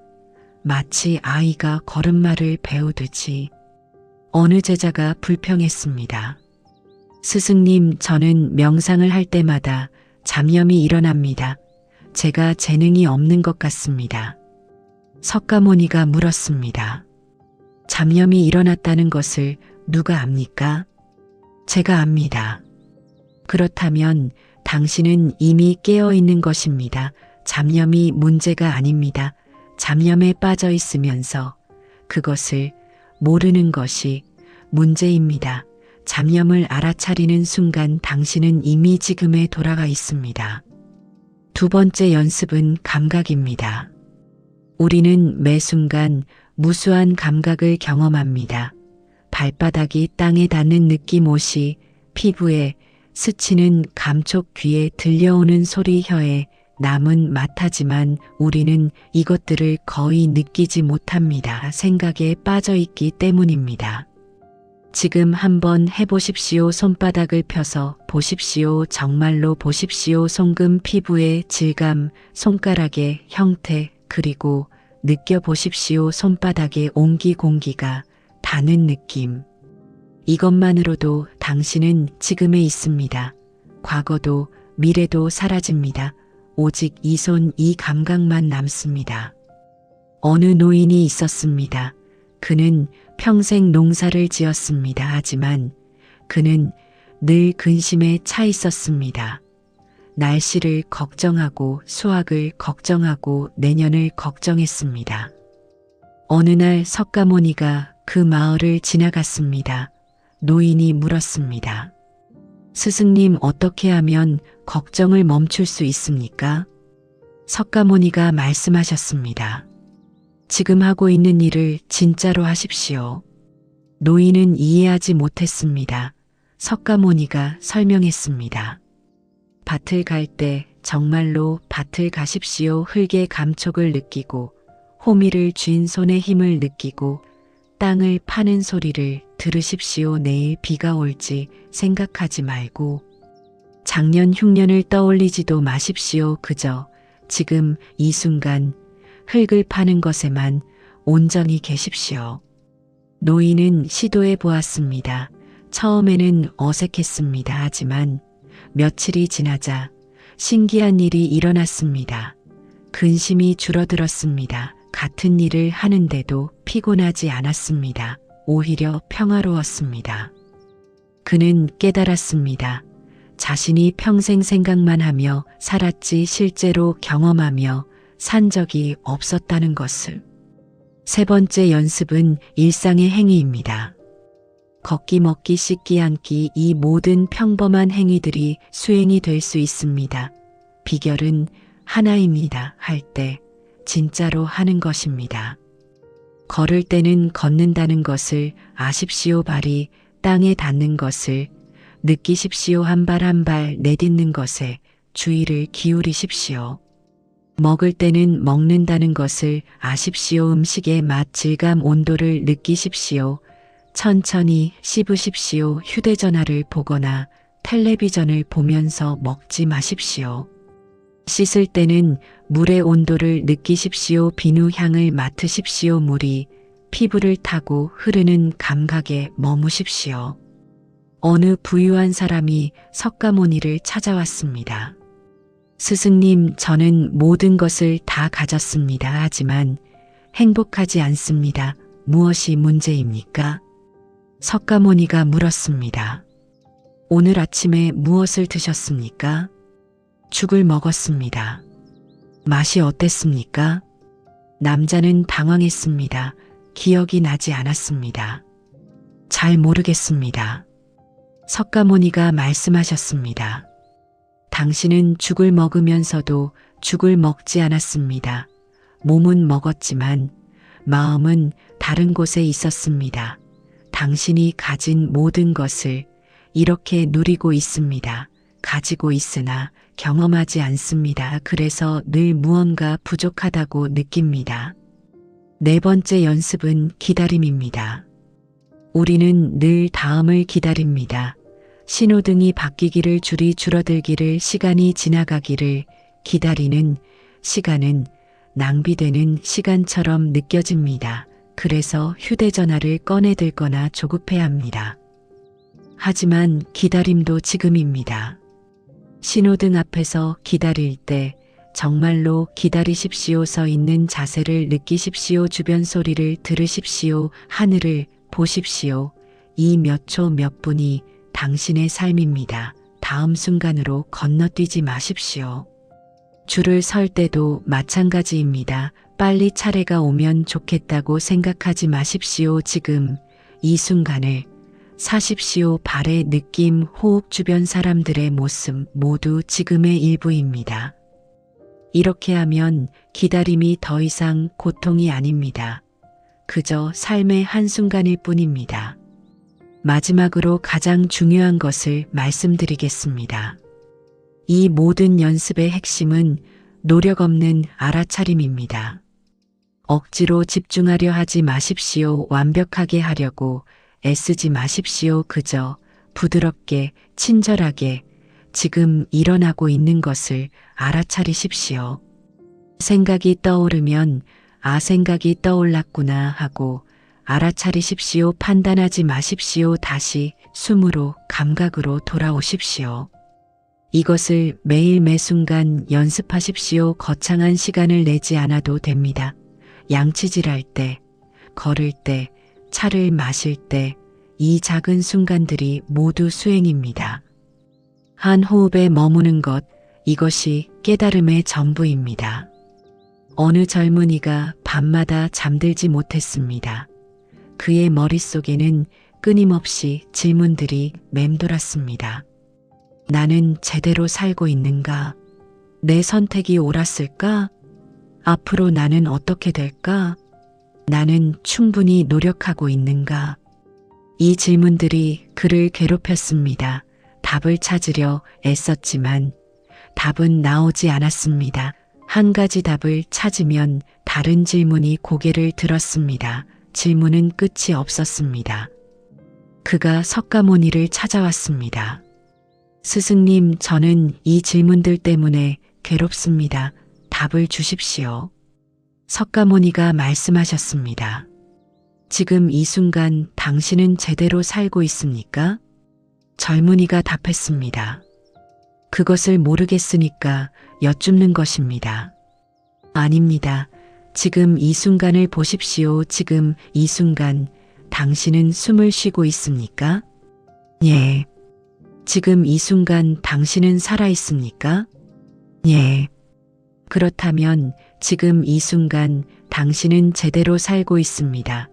마치 아이가 걸음마를 배우듯이. 어느 제자가 불평했습니다. 스승님, 저는 명상을 할 때마다 잡념이 일어납니다. 제가 재능이 없는 것 같습니다. 석가모니가 물었습니다. 잡념이 일어났다는 것을 누가 압니까? 제가 압니다. 그렇다면 당신은 이미 깨어 있는 것입니다. 잡념이 문제가 아닙니다. 잡념에 빠져 있으면서 그것을 모르는 것이 문제입니다. 잡념을 알아차리는 순간 당신은 이미 지금에 돌아가 있습니다. 두 번째 연습은 감각입니다. 우리는 매 순간 무수한 감각을 경험합니다. 발바닥이 땅에 닿는 느낌, 옷이 피부에 스치는 감촉, 귀에 들려오는 소리, 혀에 남은 맛하지만 우리는 이것들을 거의 느끼지 못합니다. 생각에 빠져 있기 때문입니다. 지금 한번 해보십시오. 손바닥을 펴서 보십시오. 정말로 보십시오. 손금 피부의 질감, 손가락의 형태, 그리고 느껴보십시오. 손바닥의 온기, 공기가 닿는 느낌. 이것만으로도 당신은 지금에 있습니다. 과거도 미래도 사라집니다. 오직 이 손, 이 감각만 남습니다. 어느 노인이 있었습니다. 그는 평생 농사를 지었습니다. 하지만 그는 늘 근심에 차 있었습니다. 날씨를 걱정하고 수확을 걱정하고 내년을 걱정했습니다. 어느 날 석가모니가 그 마을을 지나갔습니다. 노인이 물었습니다. 스승님, 어떻게 하면 걱정을 멈출 수 있습니까? 석가모니가 말씀하셨습니다. 지금 하고 있는 일을 진짜로 하십시오. 노인은 이해하지 못했습니다. 석가모니가 설명했습니다. 밭을 갈 때 정말로 밭을 가십시오. 흙의 감촉을 느끼고 호미를 쥔 손의 힘을 느끼고 땅을 파는 소리를 들으십시오. 내일 비가 올지 생각하지 말고 작년 흉년을 떠올리지도 마십시오. 그저 지금 이 순간 흙을 파는 것에만 온전히 계십시오. 노인은 시도해 보았습니다. 처음에는 어색했습니다. 하지만 며칠이 지나자 신기한 일이 일어났습니다. 근심이 줄어들었습니다. 같은 일을 하는데도 피곤하지 않았습니다. 오히려 평화로웠습니다. 그는 깨달았습니다. 자신이 평생 생각만 하며 살았지 실제로 경험하며 산 적이 없었다는 것을. 세 번째 연습은 일상의 행위입니다. 걷기, 먹기, 씻기, 앉기, 이 모든 평범한 행위들이 수행이 될 수 있습니다. 비결은 하나입니다. 할 때 진짜로 하는 것입니다. 걸을 때는 걷는다는 것을 아십시오. 발이 땅에 닿는 것을 느끼십시오. 한 발 한 발 내딛는 것에 주의를 기울이십시오. 먹을 때는 먹는다는 것을 아십시오. 음식의 맛, 질감, 온도를 느끼십시오. 천천히 씹으십시오. 휴대전화를 보거나 텔레비전을 보면서 먹지 마십시오. 씻을 때는 물의 온도를 느끼십시오. 비누 향을 맡으십시오. 물이 피부를 타고 흐르는 감각에 머무십시오. 어느 부유한 사람이 석가모니를 찾아왔습니다. 스승님, 저는 모든 것을 다 가졌습니다. 하지만 행복하지 않습니다. 무엇이 문제입니까? 석가모니가 물었습니다. 오늘 아침에 무엇을 드셨습니까? 죽을 먹었습니다. 맛이 어땠습니까? 남자는 당황했습니다. 기억이 나지 않았습니다. 잘 모르겠습니다. 석가모니가 말씀하셨습니다. 당신은 죽을 먹으면서도 죽을 먹지 않았습니다. 몸은 먹었지만 마음은 다른 곳에 있었습니다. 당신이 가진 모든 것을 이렇게 누리고 있습니다. 가지고 있으나 경험하지 않습니다. 그래서 늘 무언가 부족하다고 느낍니다. 네 번째 연습은 기다림입니다. 우리는 늘 다음을 기다립니다. 신호등이 바뀌기를, 줄이 줄어들기를, 시간이 지나가기를 기다리는 시간은 낭비되는 시간처럼 느껴집니다. 그래서 휴대전화를 꺼내들거나 조급해합니다. 하지만 기다림도 지금입니다. 신호등 앞에서 기다릴 때 정말로 기다리십시오. 서 있는 자세를 느끼십시오. 주변 소리를 들으십시오. 하늘을 보십시오. 이 몇 초 몇 분이 당신의 삶입니다. 다음 순간으로 건너뛰지 마십시오. 줄을 설 때도 마찬가지입니다. 빨리 차례가 오면 좋겠다고 생각하지 마십시오. 지금 이 순간을 사십시오. 발의 느낌, 호흡, 주변 사람들의 모습 모두 지금의 일부입니다. 이렇게 하면 기다림이 더 이상 고통이 아닙니다. 그저 삶의 한순간일 뿐입니다. 마지막으로 가장 중요한 것을 말씀드리겠습니다. 이 모든 연습의 핵심은 노력 없는 알아차림입니다. 억지로 집중하려 하지 마십시오. 완벽하게 하려고 애쓰지 마십시오. 그저 부드럽게, 친절하게 지금 일어나고 있는 것을 알아차리십시오. 생각이 떠오르면 생각이 떠올랐구나 하고 알아차리십시오. 판단하지 마십시오. 다시 숨으로, 감각으로 돌아오십시오. 이것을 매일 매순간 연습하십시오. 거창한 시간을 내지 않아도 됩니다. 양치질할 때, 걸을 때, 차를 마실 때, 이 작은 순간들이 모두 수행입니다. 한 호흡에 머무는 것, 이것이 깨달음의 전부입니다. 어느 젊은이가 밤마다 잠들지 못했습니다. 그의 머릿속에는 끊임없이 질문들이 맴돌았습니다. 나는 제대로 살고 있는가? 내 선택이 옳았을까? 앞으로 나는 어떻게 될까? 나는 충분히 노력하고 있는가? 이 질문들이 그를 괴롭혔습니다. 답을 찾으려 애썼지만 답은 나오지 않았습니다. 한 가지 답을 찾으면 다른 질문이 고개를 들었습니다. 질문은 끝이 없었습니다. 그가 석가모니를 찾아왔습니다. 스승님, 저는 이 질문들 때문에 괴롭습니다. 답을 주십시오. 석가모니가 말씀하셨습니다. 지금 이 순간 당신은 제대로 살고 있습니까? 젊은이가 답했습니다. 그것을 모르겠으니까 여쭙는 것입니다. 아닙니다. 지금 이 순간을 보십시오. 지금 이 순간 당신은 숨을 쉬고 있습니까? 예. 지금 이 순간 당신은 살아 있습니까? 예. 그렇다면 지금 이 순간 당신은 제대로 살고 있습니다.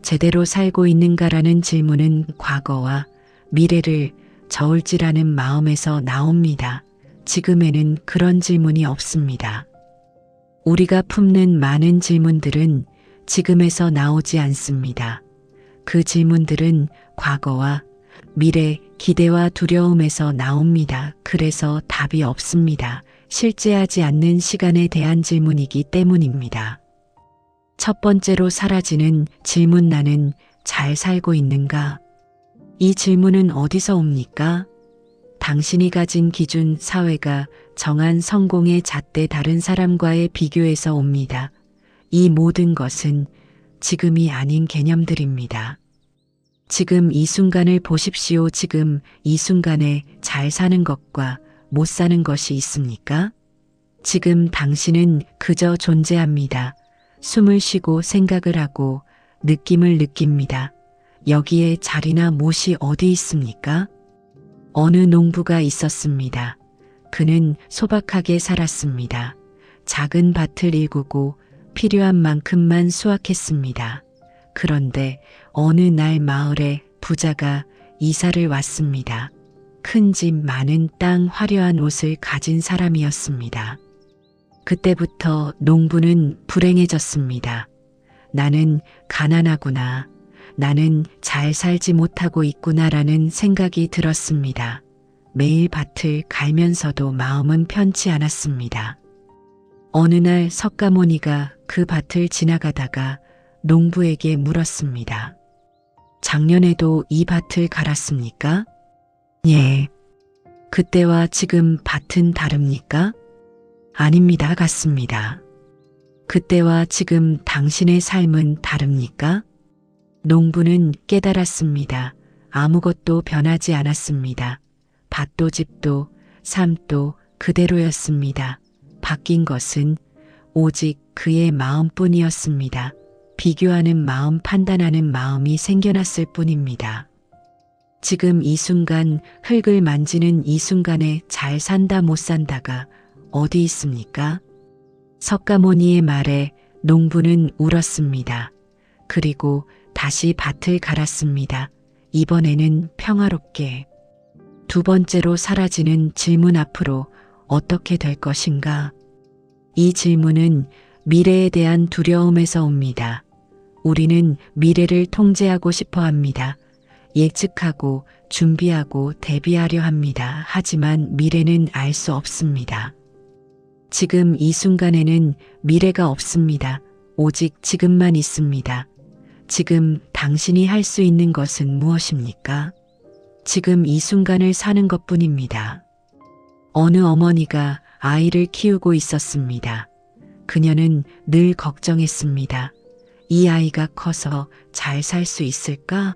제대로 살고 있는가라는 질문은 과거와 미래를 저울질하는 마음에서 나옵니다. 지금에는 그런 질문이 없습니다. 우리가 품는 많은 질문들은 지금에서 나오지 않습니다. 그 질문들은 과거와 미래, 기대와 두려움에서 나옵니다. 그래서 답이 없습니다. 실제하지 않는 시간에 대한 질문이기 때문입니다. 첫 번째로 사라지는 질문, 나는 잘 살고 있는가? 이 질문은 어디서 옵니까? 당신이 가진 기준, 사회가 정한 성공의 잣대 다른 사람과의 비교에서 옵니다. 이 모든 것은 지금이 아닌 개념들입니다. 지금 이 순간을 보십시오. 지금 이 순간에 잘 사는 것과 못 사는 것이 있습니까? 지금 당신은 그저 존재합니다. 숨을 쉬고 생각을 하고 느낌을 느낍니다. 여기에 자리나 못이 어디 있습니까? 어느 농부가 있었습니다. 그는 소박하게 살았습니다. 작은 밭을 일구고 필요한 만큼만 수확했습니다. 그런데 어느 날 마을에 부자가 이사를 왔습니다. 큰 집, 많은 땅, 화려한 옷을 가진 사람이었습니다. 그때부터 농부는 불행해졌습니다. 나는 가난하구나. 나는 잘 살지 못하고 있구나라는 생각이 들었습니다. 매일 밭을 갈면서도 마음은 편치 않았습니다. 어느 날 석가모니가 그 밭을 지나가다가 농부에게 물었습니다. 작년에도 이 밭을 갈았습니까? 예. 그때와 지금 밭은 다릅니까? 아닙니다. 같습니다. 그때와 지금 당신의 삶은 다릅니까? 농부는 깨달았습니다. 아무것도 변하지 않았습니다. 밭도 집도 삶도 그대로였습니다. 바뀐 것은 오직 그의 마음뿐이었습니다. 비교하는 마음, 판단하는 마음이 생겨났을 뿐입니다. 지금 이 순간, 흙을 만지는 이 순간에 잘 산다 못 산다가 어디 있습니까? 석가모니의 말에 농부는 울었습니다. 그리고 다시 밭을 갈았습니다. 이번에는 평화롭게. 두 번째로 사라지는 질문 앞으로 어떻게 될 것인가? 이 질문은 미래에 대한 두려움에서 옵니다. 우리는 미래를 통제하고 싶어 합니다. 예측하고 준비하고 대비하려 합니다. 하지만 미래는 알 수 없습니다. 지금 이 순간에는 미래가 없습니다. 오직 지금만 있습니다. 지금 당신이 할 수 있는 것은 무엇입니까? 지금 이 순간을 사는 것뿐입니다. 어느 어머니가 아이를 키우고 있었습니다. 그녀는 늘 걱정했습니다. 이 아이가 커서 잘 살 수 있을까?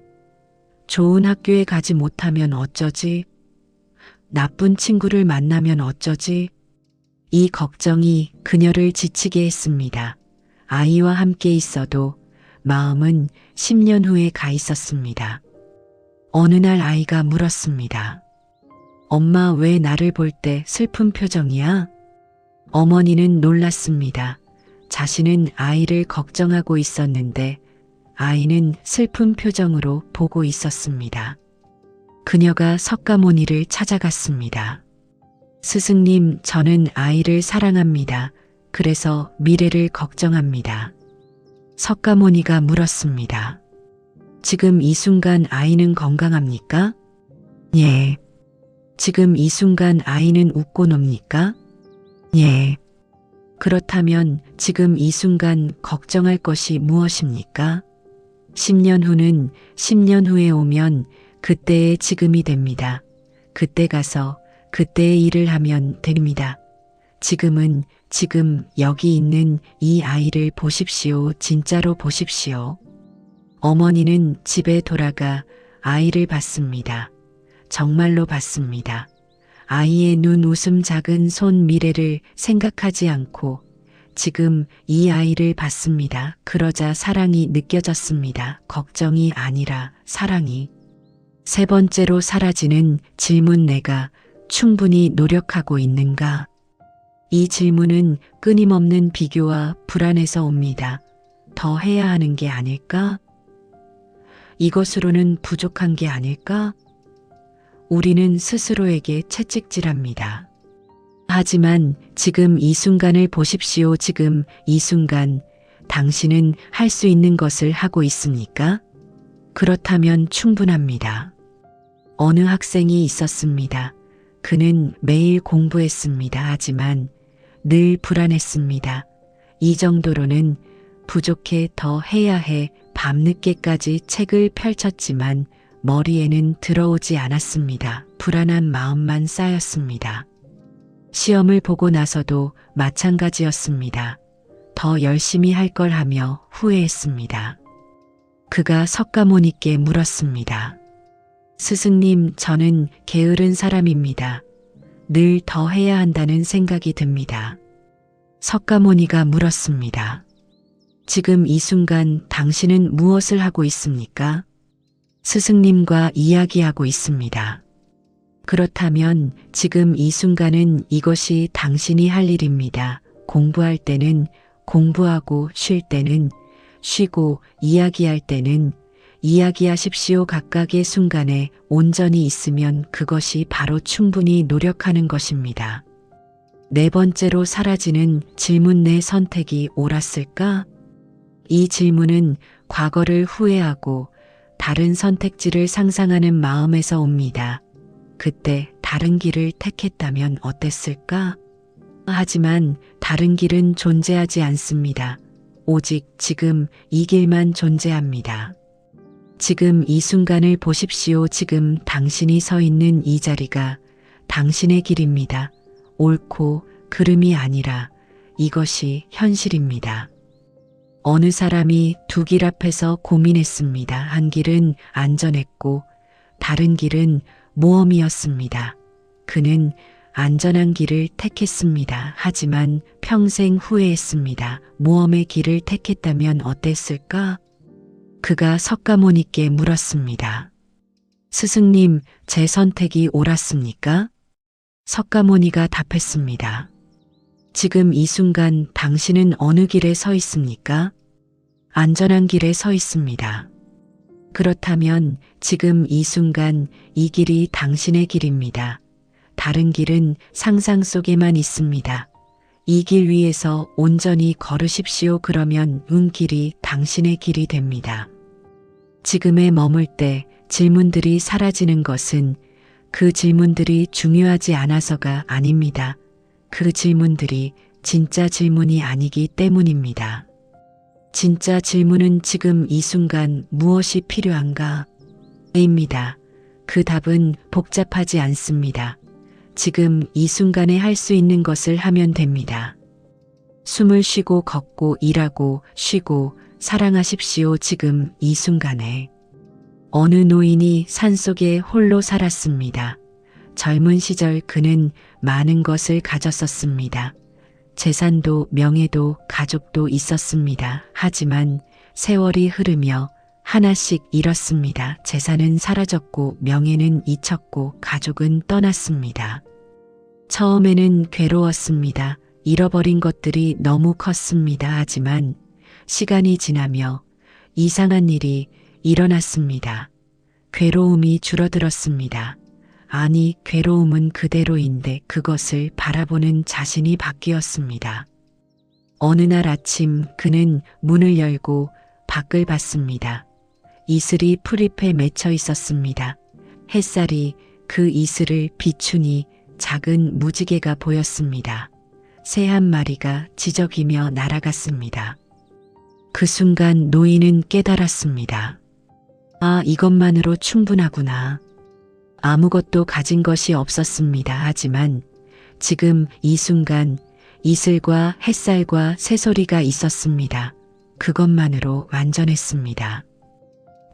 좋은 학교에 가지 못하면 어쩌지? 나쁜 친구를 만나면 어쩌지? 이 걱정이 그녀를 지치게 했습니다. 아이와 함께 있어도 마음은 10년 후에 가 있었습니다. 어느 날 아이가 물었습니다. 엄마, 왜 나를 볼 때 슬픈 표정이야? 어머니는 놀랐습니다. 자신은 아이를 걱정하고 있었는데 아이는 슬픈 표정으로 보고 있었습니다. 그녀가 석가모니를 찾아갔습니다. 스승님, 저는 아이를 사랑합니다. 그래서 미래를 걱정합니다. 석가모니가 물었습니다. 지금 이 순간 아이는 건강합니까? 예. 지금 이 순간 아이는 웃고 놉니까? 예. 그렇다면 지금 이 순간 걱정할 것이 무엇입니까? 10년 후는 10년 후에 오면 그때의 지금이 됩니다. 그때 가서 그때의 일을 하면 됩니다. 지금은 지금 여기 있는 이 아이를 보십시오. 진짜로 보십시오. 어머니는 집에 돌아가 아이를 봤습니다. 정말로 봤습니다. 아이의 눈, 웃음, 작은 손, 미래를 생각하지 않고 지금 이 아이를 봤습니다. 그러자 사랑이 느껴졌습니다. 걱정이 아니라 사랑이. 세 번째로 사라지는 질문, 내가 충분히 노력하고 있는가? 이 질문은 끊임없는 비교와 불안에서 옵니다. 더 해야 하는 게 아닐까? 이것으로는 부족한 게 아닐까? 우리는 스스로에게 채찍질합니다. 하지만 지금 이 순간을 보십시오. 지금 이 순간 당신은 할 수 있는 것을 하고 있습니까? 그렇다면 충분합니다. 어느 학생이 있었습니다. 그는 매일 공부했습니다. 하지만 늘 불안했습니다. 이 정도로는 부족해, 더 해야 해. 밤늦게까지 책을 펼쳤지만 머리에는 들어오지 않았습니다. 불안한 마음만 쌓였습니다. 시험을 보고 나서도 마찬가지였습니다. 더 열심히 할 걸 하며 후회했습니다. 그가 석가모니께 물었습니다. 스승님, 저는 게으른 사람입니다. 늘 더 해야 한다는 생각이 듭니다. 석가모니가 물었습니다. 지금 이 순간 당신은 무엇을 하고 있습니까? 스승님과 이야기하고 있습니다. 그렇다면 지금 이 순간은 이것이 당신이 할 일입니다. 공부할 때는 공부하고 쉴 때는 쉬고 이야기할 때는 이야기하십시오. 각각의 순간에 온전히 있으면 그것이 바로 충분히 노력하는 것입니다. 네 번째로 사라지는 질문, 내 선택이 옳았을까? 이 질문은 과거를 후회하고 다른 선택지를 상상하는 마음에서 옵니다. 그때 다른 길을 택했다면 어땠을까? 하지만 다른 길은 존재하지 않습니다. 오직 지금 이 길만 존재합니다. 지금 이 순간을 보십시오. 지금 당신이 서 있는 이 자리가 당신의 길입니다. 옳고 그름이 아니라 이것이 현실입니다. 어느 사람이 두 길 앞에서 고민했습니다. 한 길은 안전했고 다른 길은 모험이었습니다. 그는 안전한 길을 택했습니다. 하지만 평생 후회했습니다. 모험의 길을 택했다면 어땠을까? 그가 석가모니께 물었습니다. 스승님, 제 선택이 옳았습니까? 석가모니가 답했습니다. 지금 이 순간 당신은 어느 길에 서 있습니까? 안전한 길에 서 있습니다. 그렇다면 지금 이 순간 이 길이 당신의 길입니다. 다른 길은 상상 속에만 있습니다. 이 길 위에서 온전히 걸으십시오. 그러면 길이 당신의 길이 됩니다. 지금에 머물 때 질문들이 사라지는 것은 그 질문들이 중요하지 않아서가 아닙니다. 그 질문들이 진짜 질문이 아니기 때문입니다. 진짜 질문은 지금 이 순간 무엇이 필요한가? 입니다. 그 답은 복잡하지 않습니다. 지금 이 순간에 할 수 있는 것을 하면 됩니다. 숨을 쉬고 걷고 일하고 쉬고 사랑하십시오. 지금 이 순간에. 어느 노인이 산속에 홀로 살았습니다. 젊은 시절 그는 많은 것을 가졌었습니다. 재산도 명예도 가족도 있었습니다. 하지만 세월이 흐르며 하나씩 잃었습니다. 재산은 사라졌고 명예는 잊혔고 가족은 떠났습니다. 처음에는 괴로웠습니다. 잃어버린 것들이 너무 컸습니다. 하지만 시간이 지나며 이상한 일이 일어났습니다. 괴로움이 줄어들었습니다. 아니, 괴로움은 그대로인데 그것을 바라보는 자신이 바뀌었습니다. 어느 날 아침 그는 문을 열고 밖을 봤습니다. 이슬이 풀잎에 맺혀 있었습니다. 햇살이 그 이슬을 비추니 작은 무지개가 보였습니다. 새 한 마리가 지저귀며 날아갔습니다. 그 순간 노인은 깨달았습니다. 아, 이것만으로 충분하구나. 아무것도 가진 것이 없었습니다. 하지만 지금 이 순간 이슬과 햇살과 새소리가 있었습니다. 그것만으로 완전했습니다.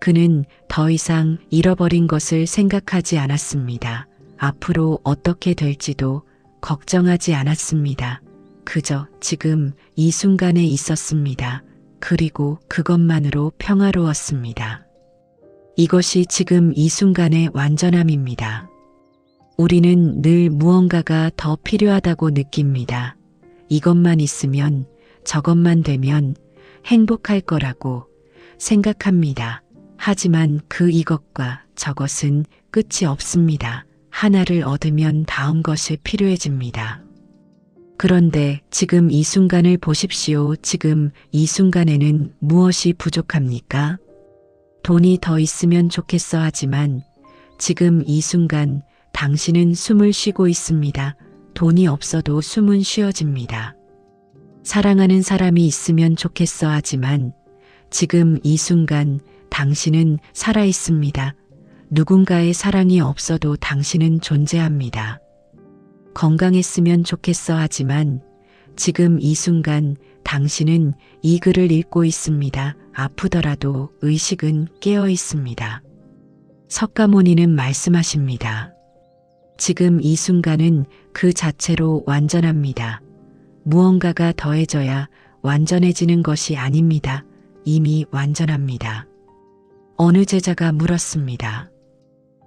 그는 더 이상 잃어버린 것을 생각하지 않았습니다. 앞으로 어떻게 될지도 걱정하지 않았습니다. 그저 지금 이 순간에 있었습니다. 그리고 그것만으로 평화로웠습니다. 이것이 지금 이 순간의 완전함입니다. 우리는 늘 무언가가 더 필요하다고 느낍니다. 이것만 있으면, 저것만 되면 행복할 거라고 생각합니다. 하지만 그 이것과 저것은 끝이 없습니다. 하나를 얻으면 다음 것이 필요해집니다. 그런데 지금 이 순간을 보십시오. 지금 이 순간에는 무엇이 부족합니까? 돈이 더 있으면 좋겠어 하지만 지금 이 순간 당신은 숨을 쉬고 있습니다. 돈이 없어도 숨은 쉬어집니다. 사랑하는 사람이 있으면 좋겠어 하지만 지금 이 순간 당신은 살아 있습니다. 누군가의 사랑이 없어도 당신은 존재합니다. 건강했으면 좋겠어 하지만 지금 이 순간 당신은 이 글을 읽고 있습니다. 아프더라도 의식은 깨어 있습니다. 석가모니는 말씀하십니다. 지금 이 순간은 그 자체로 완전합니다. 무언가가 더해져야 완전해지는 것이 아닙니다. 이미 완전합니다. 어느 제자가 물었습니다.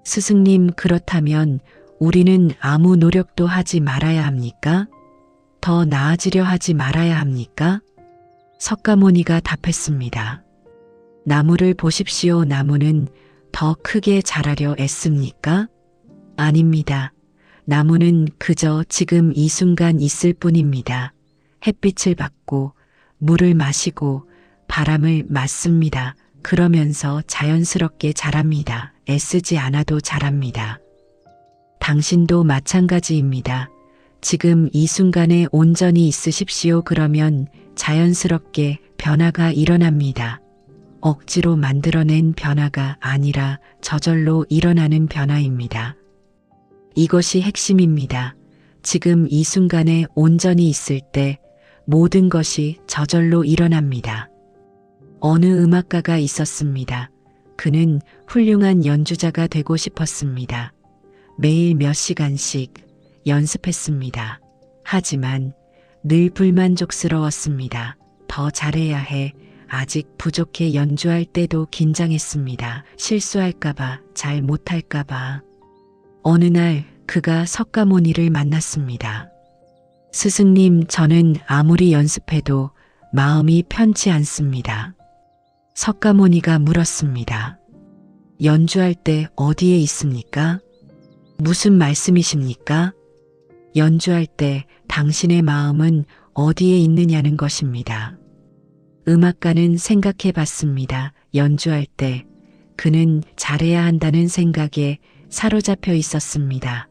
스승님, 그렇다면 우리는 아무 노력도 하지 말아야 합니까? 더 나아지려 하지 말아야 합니까? 석가모니가 답했습니다. 나무를 보십시오. 나무는 더 크게 자라려 애씁니까? 아닙니다. 나무는 그저 지금 이 순간 있을 뿐입니다. 햇빛을 받고 물을 마시고 바람을 맞습니다. 그러면서 자연스럽게 자랍니다. 애쓰지 않아도 자랍니다. 당신도 마찬가지입니다. 지금 이 순간에 온전히 있으십시오. 그러면 자연스럽게 변화가 일어납니다. 억지로 만들어낸 변화가 아니라 저절로 일어나는 변화입니다. 이것이 핵심입니다. 지금 이 순간에 온전히 있을 때 모든 것이 저절로 일어납니다. 어느 음악가가 있었습니다. 그는 훌륭한 연주자가 되고 싶었습니다. 매일 몇 시간씩 연습했습니다. 하지만 늘 불만족스러웠습니다. 더 잘해야 해. 아직 부족해. 연주할 때도 긴장했습니다. 실수할까봐, 잘 못할까봐. 어느 날 그가 석가모니를 만났습니다. 스승님, 저는 아무리 연습해도 마음이 편치 않습니다. 석가모니가 물었습니다. 연주할 때 어디에 있습니까? 무슨 말씀이십니까? 연주할 때 당신의 마음은 어디에 있느냐는 것입니다. 음악가는 생각해 봤습니다. 연주할 때 그는 잘해야 한다는 생각에 사로잡혀 있었습니다.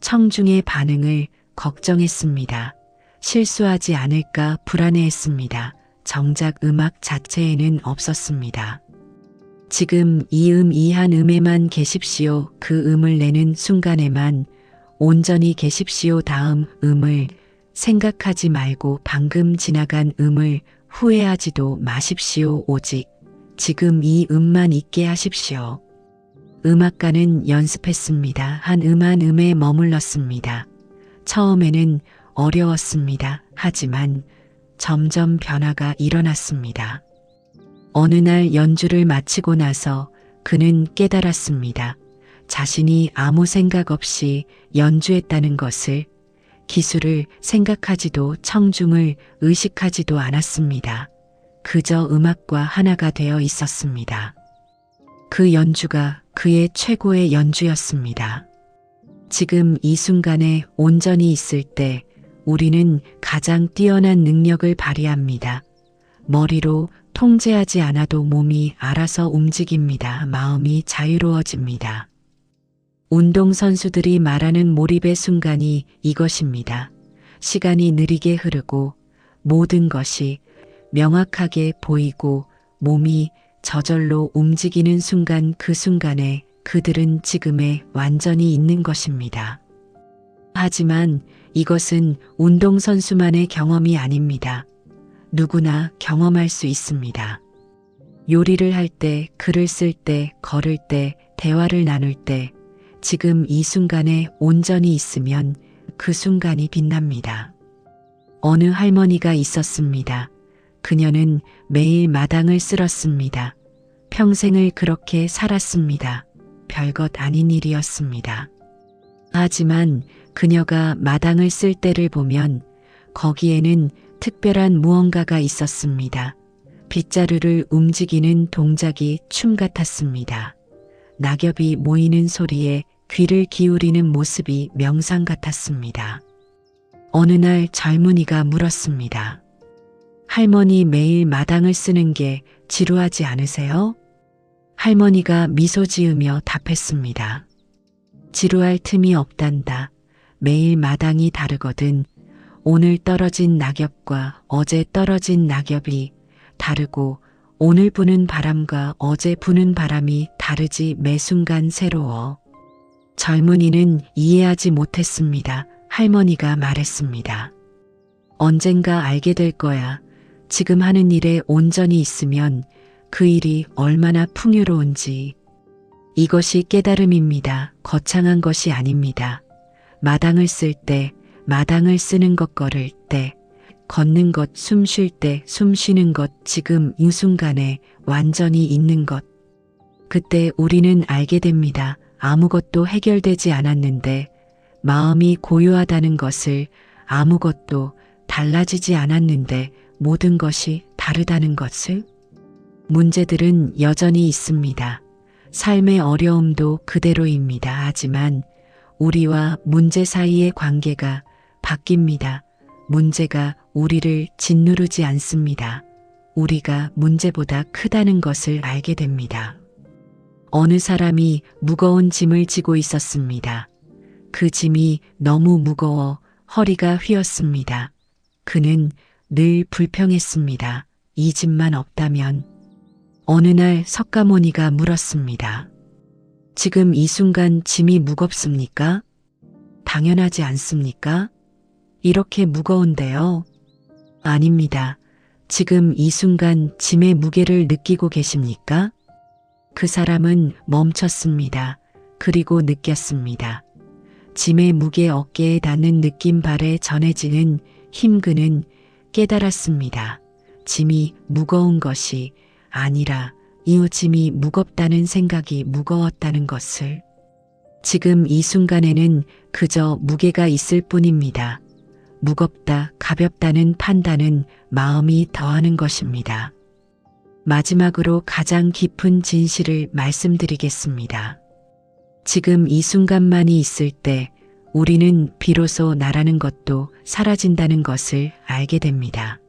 청중의 반응을 걱정했습니다. 실수하지 않을까 불안해했습니다. 정작 음악 자체에는 없었습니다. 지금 이 이 한 음에만 계십시오. 그 음을 내는 순간에만 온전히 계십시오. 다음 음을 생각하지 말고 방금 지나간 음을 후회하지도 마십시오. 오직 지금 이 음만 있게 하십시오. 음악가는 연습했습니다. 한 음에 머물렀습니다. 처음에는 어려웠습니다. 하지만 점점 변화가 일어났습니다. 어느 날 연주를 마치고 나서 그는 깨달았습니다. 자신이 아무 생각 없이 연주했다는 것을, 기술을 생각하지도 청중을 의식하지도 않았습니다. 그저 음악과 하나가 되어 있었습니다. 그 연주가 그의 최고의 연주였습니다. 지금 이 순간에 온전히 있을 때 우리는 가장 뛰어난 능력을 발휘합니다. 머리로 통제하지 않아도 몸이 알아서 움직입니다. 마음이 자유로워집니다. 운동선수들이 말하는 몰입의 순간이 이것입니다. 시간이 느리게 흐르고 모든 것이 명확하게 보이고 몸이 저절로 움직이는 순간, 그 순간에 그들은 지금에 완전히 있는 것입니다. 하지만 이것은 운동선수만의 경험이 아닙니다. 누구나 경험할 수 있습니다. 요리를 할 때, 글을 쓸 때, 걸을 때, 대화를 나눌 때, 지금 이 순간에 온전히 있으면 그 순간이 빛납니다. 어느 할머니가 있었습니다. 그녀는 매일 마당을 쓸었습니다. 평생을 그렇게 살았습니다. 별것 아닌 일이었습니다. 하지만 그녀가 마당을 쓸 때를 보면 거기에는 특별한 무언가가 있었습니다. 빗자루를 움직이는 동작이 춤 같았습니다. 낙엽이 모이는 소리에 귀를 기울이는 모습이 명상 같았습니다. 어느 날 젊은이가 물었습니다. 할머니, 매일 마당을 쓰는 게 지루하지 않으세요? 할머니가 미소 지으며 답했습니다. 지루할 틈이 없단다. 매일 마당이 다르거든. 오늘 떨어진 낙엽과 어제 떨어진 낙엽이 다르고 오늘 부는 바람과 어제 부는 바람이 다르지. 매 순간 새로워. 젊은이는 이해하지 못했습니다. 할머니가 말했습니다. 언젠가 알게 될 거야. 지금 하는 일에 온전히 있으면 그 일이 얼마나 풍요로운지. 이것이 깨달음입니다. 거창한 것이 아닙니다. 마당을 쓸 때, 마당을 쓰는 것, 걸을 때, 걷는 것, 숨 쉴 때, 숨 쉬는 것, 지금 이 순간에 완전히 있는 것. 그때 우리는 알게 됩니다. 아무것도 해결되지 않았는데 마음이 고요하다는 것을, 아무것도 달라지지 않았는데 모든 것이 다르다는 것을. 문제들은 여전히 있습니다. 삶의 어려움도 그대로입니다. 하지만 우리와 문제 사이의 관계가 바뀝니다. 문제가 우리를 짓누르지 않습니다. 우리가 문제보다 크다는 것을 알게 됩니다. 어느 사람이 무거운 짐을 지고 있었습니다. 그 짐이 너무 무거워 허리가 휘었습니다. 그는 늘 불평했습니다. 이 짐만 없다면. 어느 날 석가모니가 물었습니다. 지금 이 순간 짐이 무겁습니까? 당연하지 않습니까? 이렇게 무거운데요. 아닙니다. 지금 이 순간 짐의 무게를 느끼고 계십니까? 그 사람은 멈췄습니다. 그리고 느꼈습니다. 짐의 무게, 어깨에 닿는 느낌, 발에 전해지는 힘. 그는 깨달았습니다. 짐이 무거운 것이 아니라 이 짐이 무겁다는 생각이 무거웠다는 것을. 지금 이 순간에는 그저 무게가 있을 뿐입니다. 무겁다, 가볍다는 판단은 마음이 더하는 것입니다. 마지막으로 가장 깊은 진실을 말씀드리겠습니다. 지금 이 순간만이 있을 때 우리는 비로소 나라는 것도 사라진다는 것을 알게 됩니다.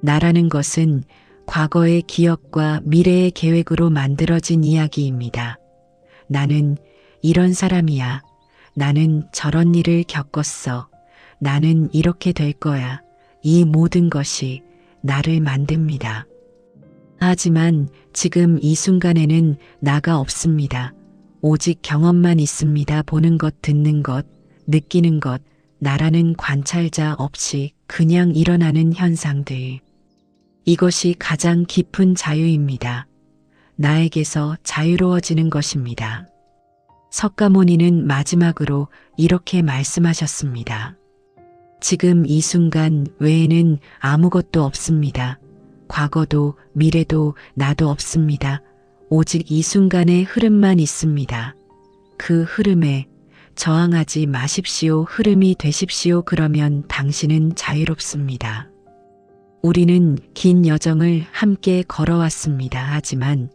나라는 것은 과거의 기억과 미래의 계획으로 만들어진 이야기입니다. 나는 이런 사람이야. 나는 저런 일을 겪었어. 나는 이렇게 될 거야. 이 모든 것이 나를 만듭니다. 하지만 지금 이 순간에는 나가 없습니다. 오직 경험만 있습니다. 보는 것, 듣는 것, 느끼는 것, 나라는 관찰자 없이 그냥 일어나는 현상들. 이것이 가장 깊은 자유입니다. 나에게서 자유로워지는 것입니다. 석가모니는 마지막으로 이렇게 말씀하셨습니다. 지금 이 순간 외에는 아무것도 없습니다. 과거도 미래도 나도 없습니다. 오직 이 순간의 흐름만 있습니다. 그 흐름에 저항하지 마십시오. 흐름이 되십시오. 그러면 당신은 자유롭습니다. 우리는 긴 여정을 함께 걸어왔습니다. 하지만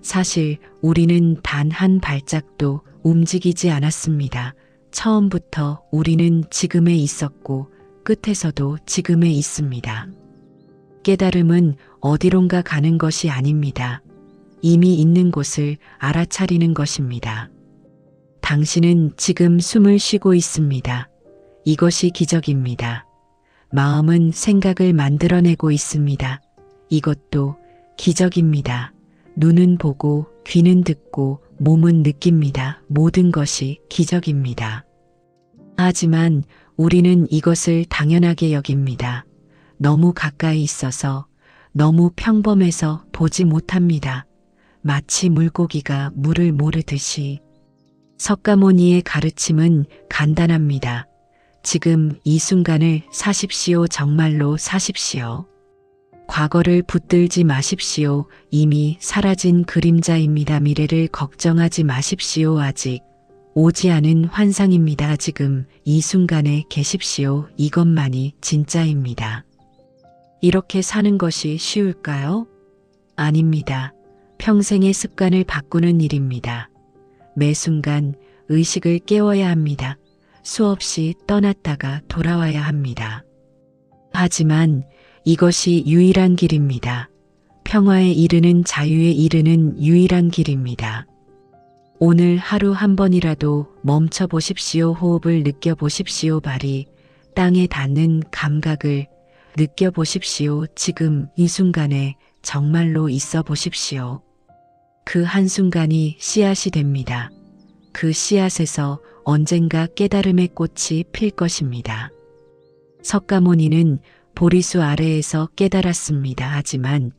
사실 우리는 단 한 발짝도 움직이지 않았습니다. 처음부터 우리는 지금에 있었고 끝에서도 지금에 있습니다. 깨달음은 어디론가 가는 것이 아닙니다. 이미 있는 곳을 알아차리는 것입니다. 당신은 지금 숨을 쉬고 있습니다. 이것이 기적입니다. 마음은 생각을 만들어내고 있습니다. 이것도 기적입니다. 눈은 보고 귀는 듣고 몸은 느낍니다. 모든 것이 기적입니다. 하지만 우리는 이것을 당연하게 여깁니다. 너무 가까이 있어서, 너무 평범해서 보지 못합니다. 마치 물고기가 물을 모르듯이. 석가모니의 가르침은 간단합니다. 지금 이 순간을 사십시오. 정말로 사십시오. 과거를 붙들지 마십시오. 이미 사라진 그림자입니다. 미래를 걱정하지 마십시오. 아직 오지 않은 환상입니다. 지금 이 순간에 계십시오. 이것만이 진짜입니다. 이렇게 사는 것이 쉬울까요? 아닙니다. 평생의 습관을 바꾸는 일입니다. 매 순간 의식을 깨워야 합니다. 수없이 떠났다가 돌아와야 합니다. 하지만 이것이 유일한 길입니다. 평화에 이르는, 자유에 이르는 유일한 길입니다. 오늘 하루 한 번이라도 멈춰 보십시오. 호흡을 느껴보십시오. 발이 땅에 닿는 감각을 느껴보십시오. 지금 이 순간에 정말로 있어 보십시오. 그 한순간이 씨앗이 됩니다. 그 씨앗에서 언젠가 깨달음의 꽃이 필 것입니다. 석가모니는 보리수 아래에서 깨달았습니다. 하지만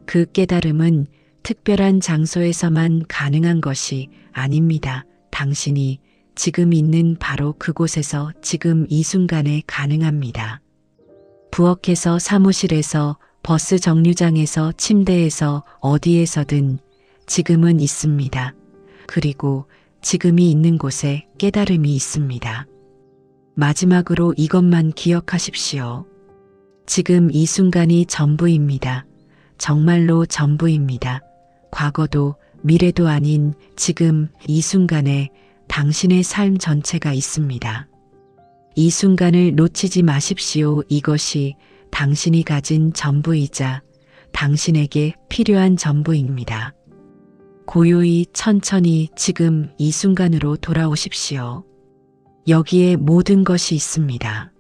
그 깨달음은 특별한 장소에서만 가능한 것이 아닙니다. 당신이 지금 있는 바로 그곳에서 지금 이 순간에 가능합니다. 부엌에서, 사무실에서, 버스 정류장에서, 침대에서, 어디에서든 지금은 있습니다. 그리고 지금이 있는 곳에 깨달음이 있습니다. 마지막으로 이것만 기억하십시오. 지금 이 순간이 전부입니다. 정말로 전부입니다. 과거도 미래도 아닌 지금 이 순간에 당신의 삶 전체가 있습니다. 이 순간을 놓치지 마십시오. 이것이 당신이 가진 전부이자 당신에게 필요한 전부입니다. 고요히 천천히 지금 이 순간으로 돌아오십시오. 여기에 모든 것이 있습니다.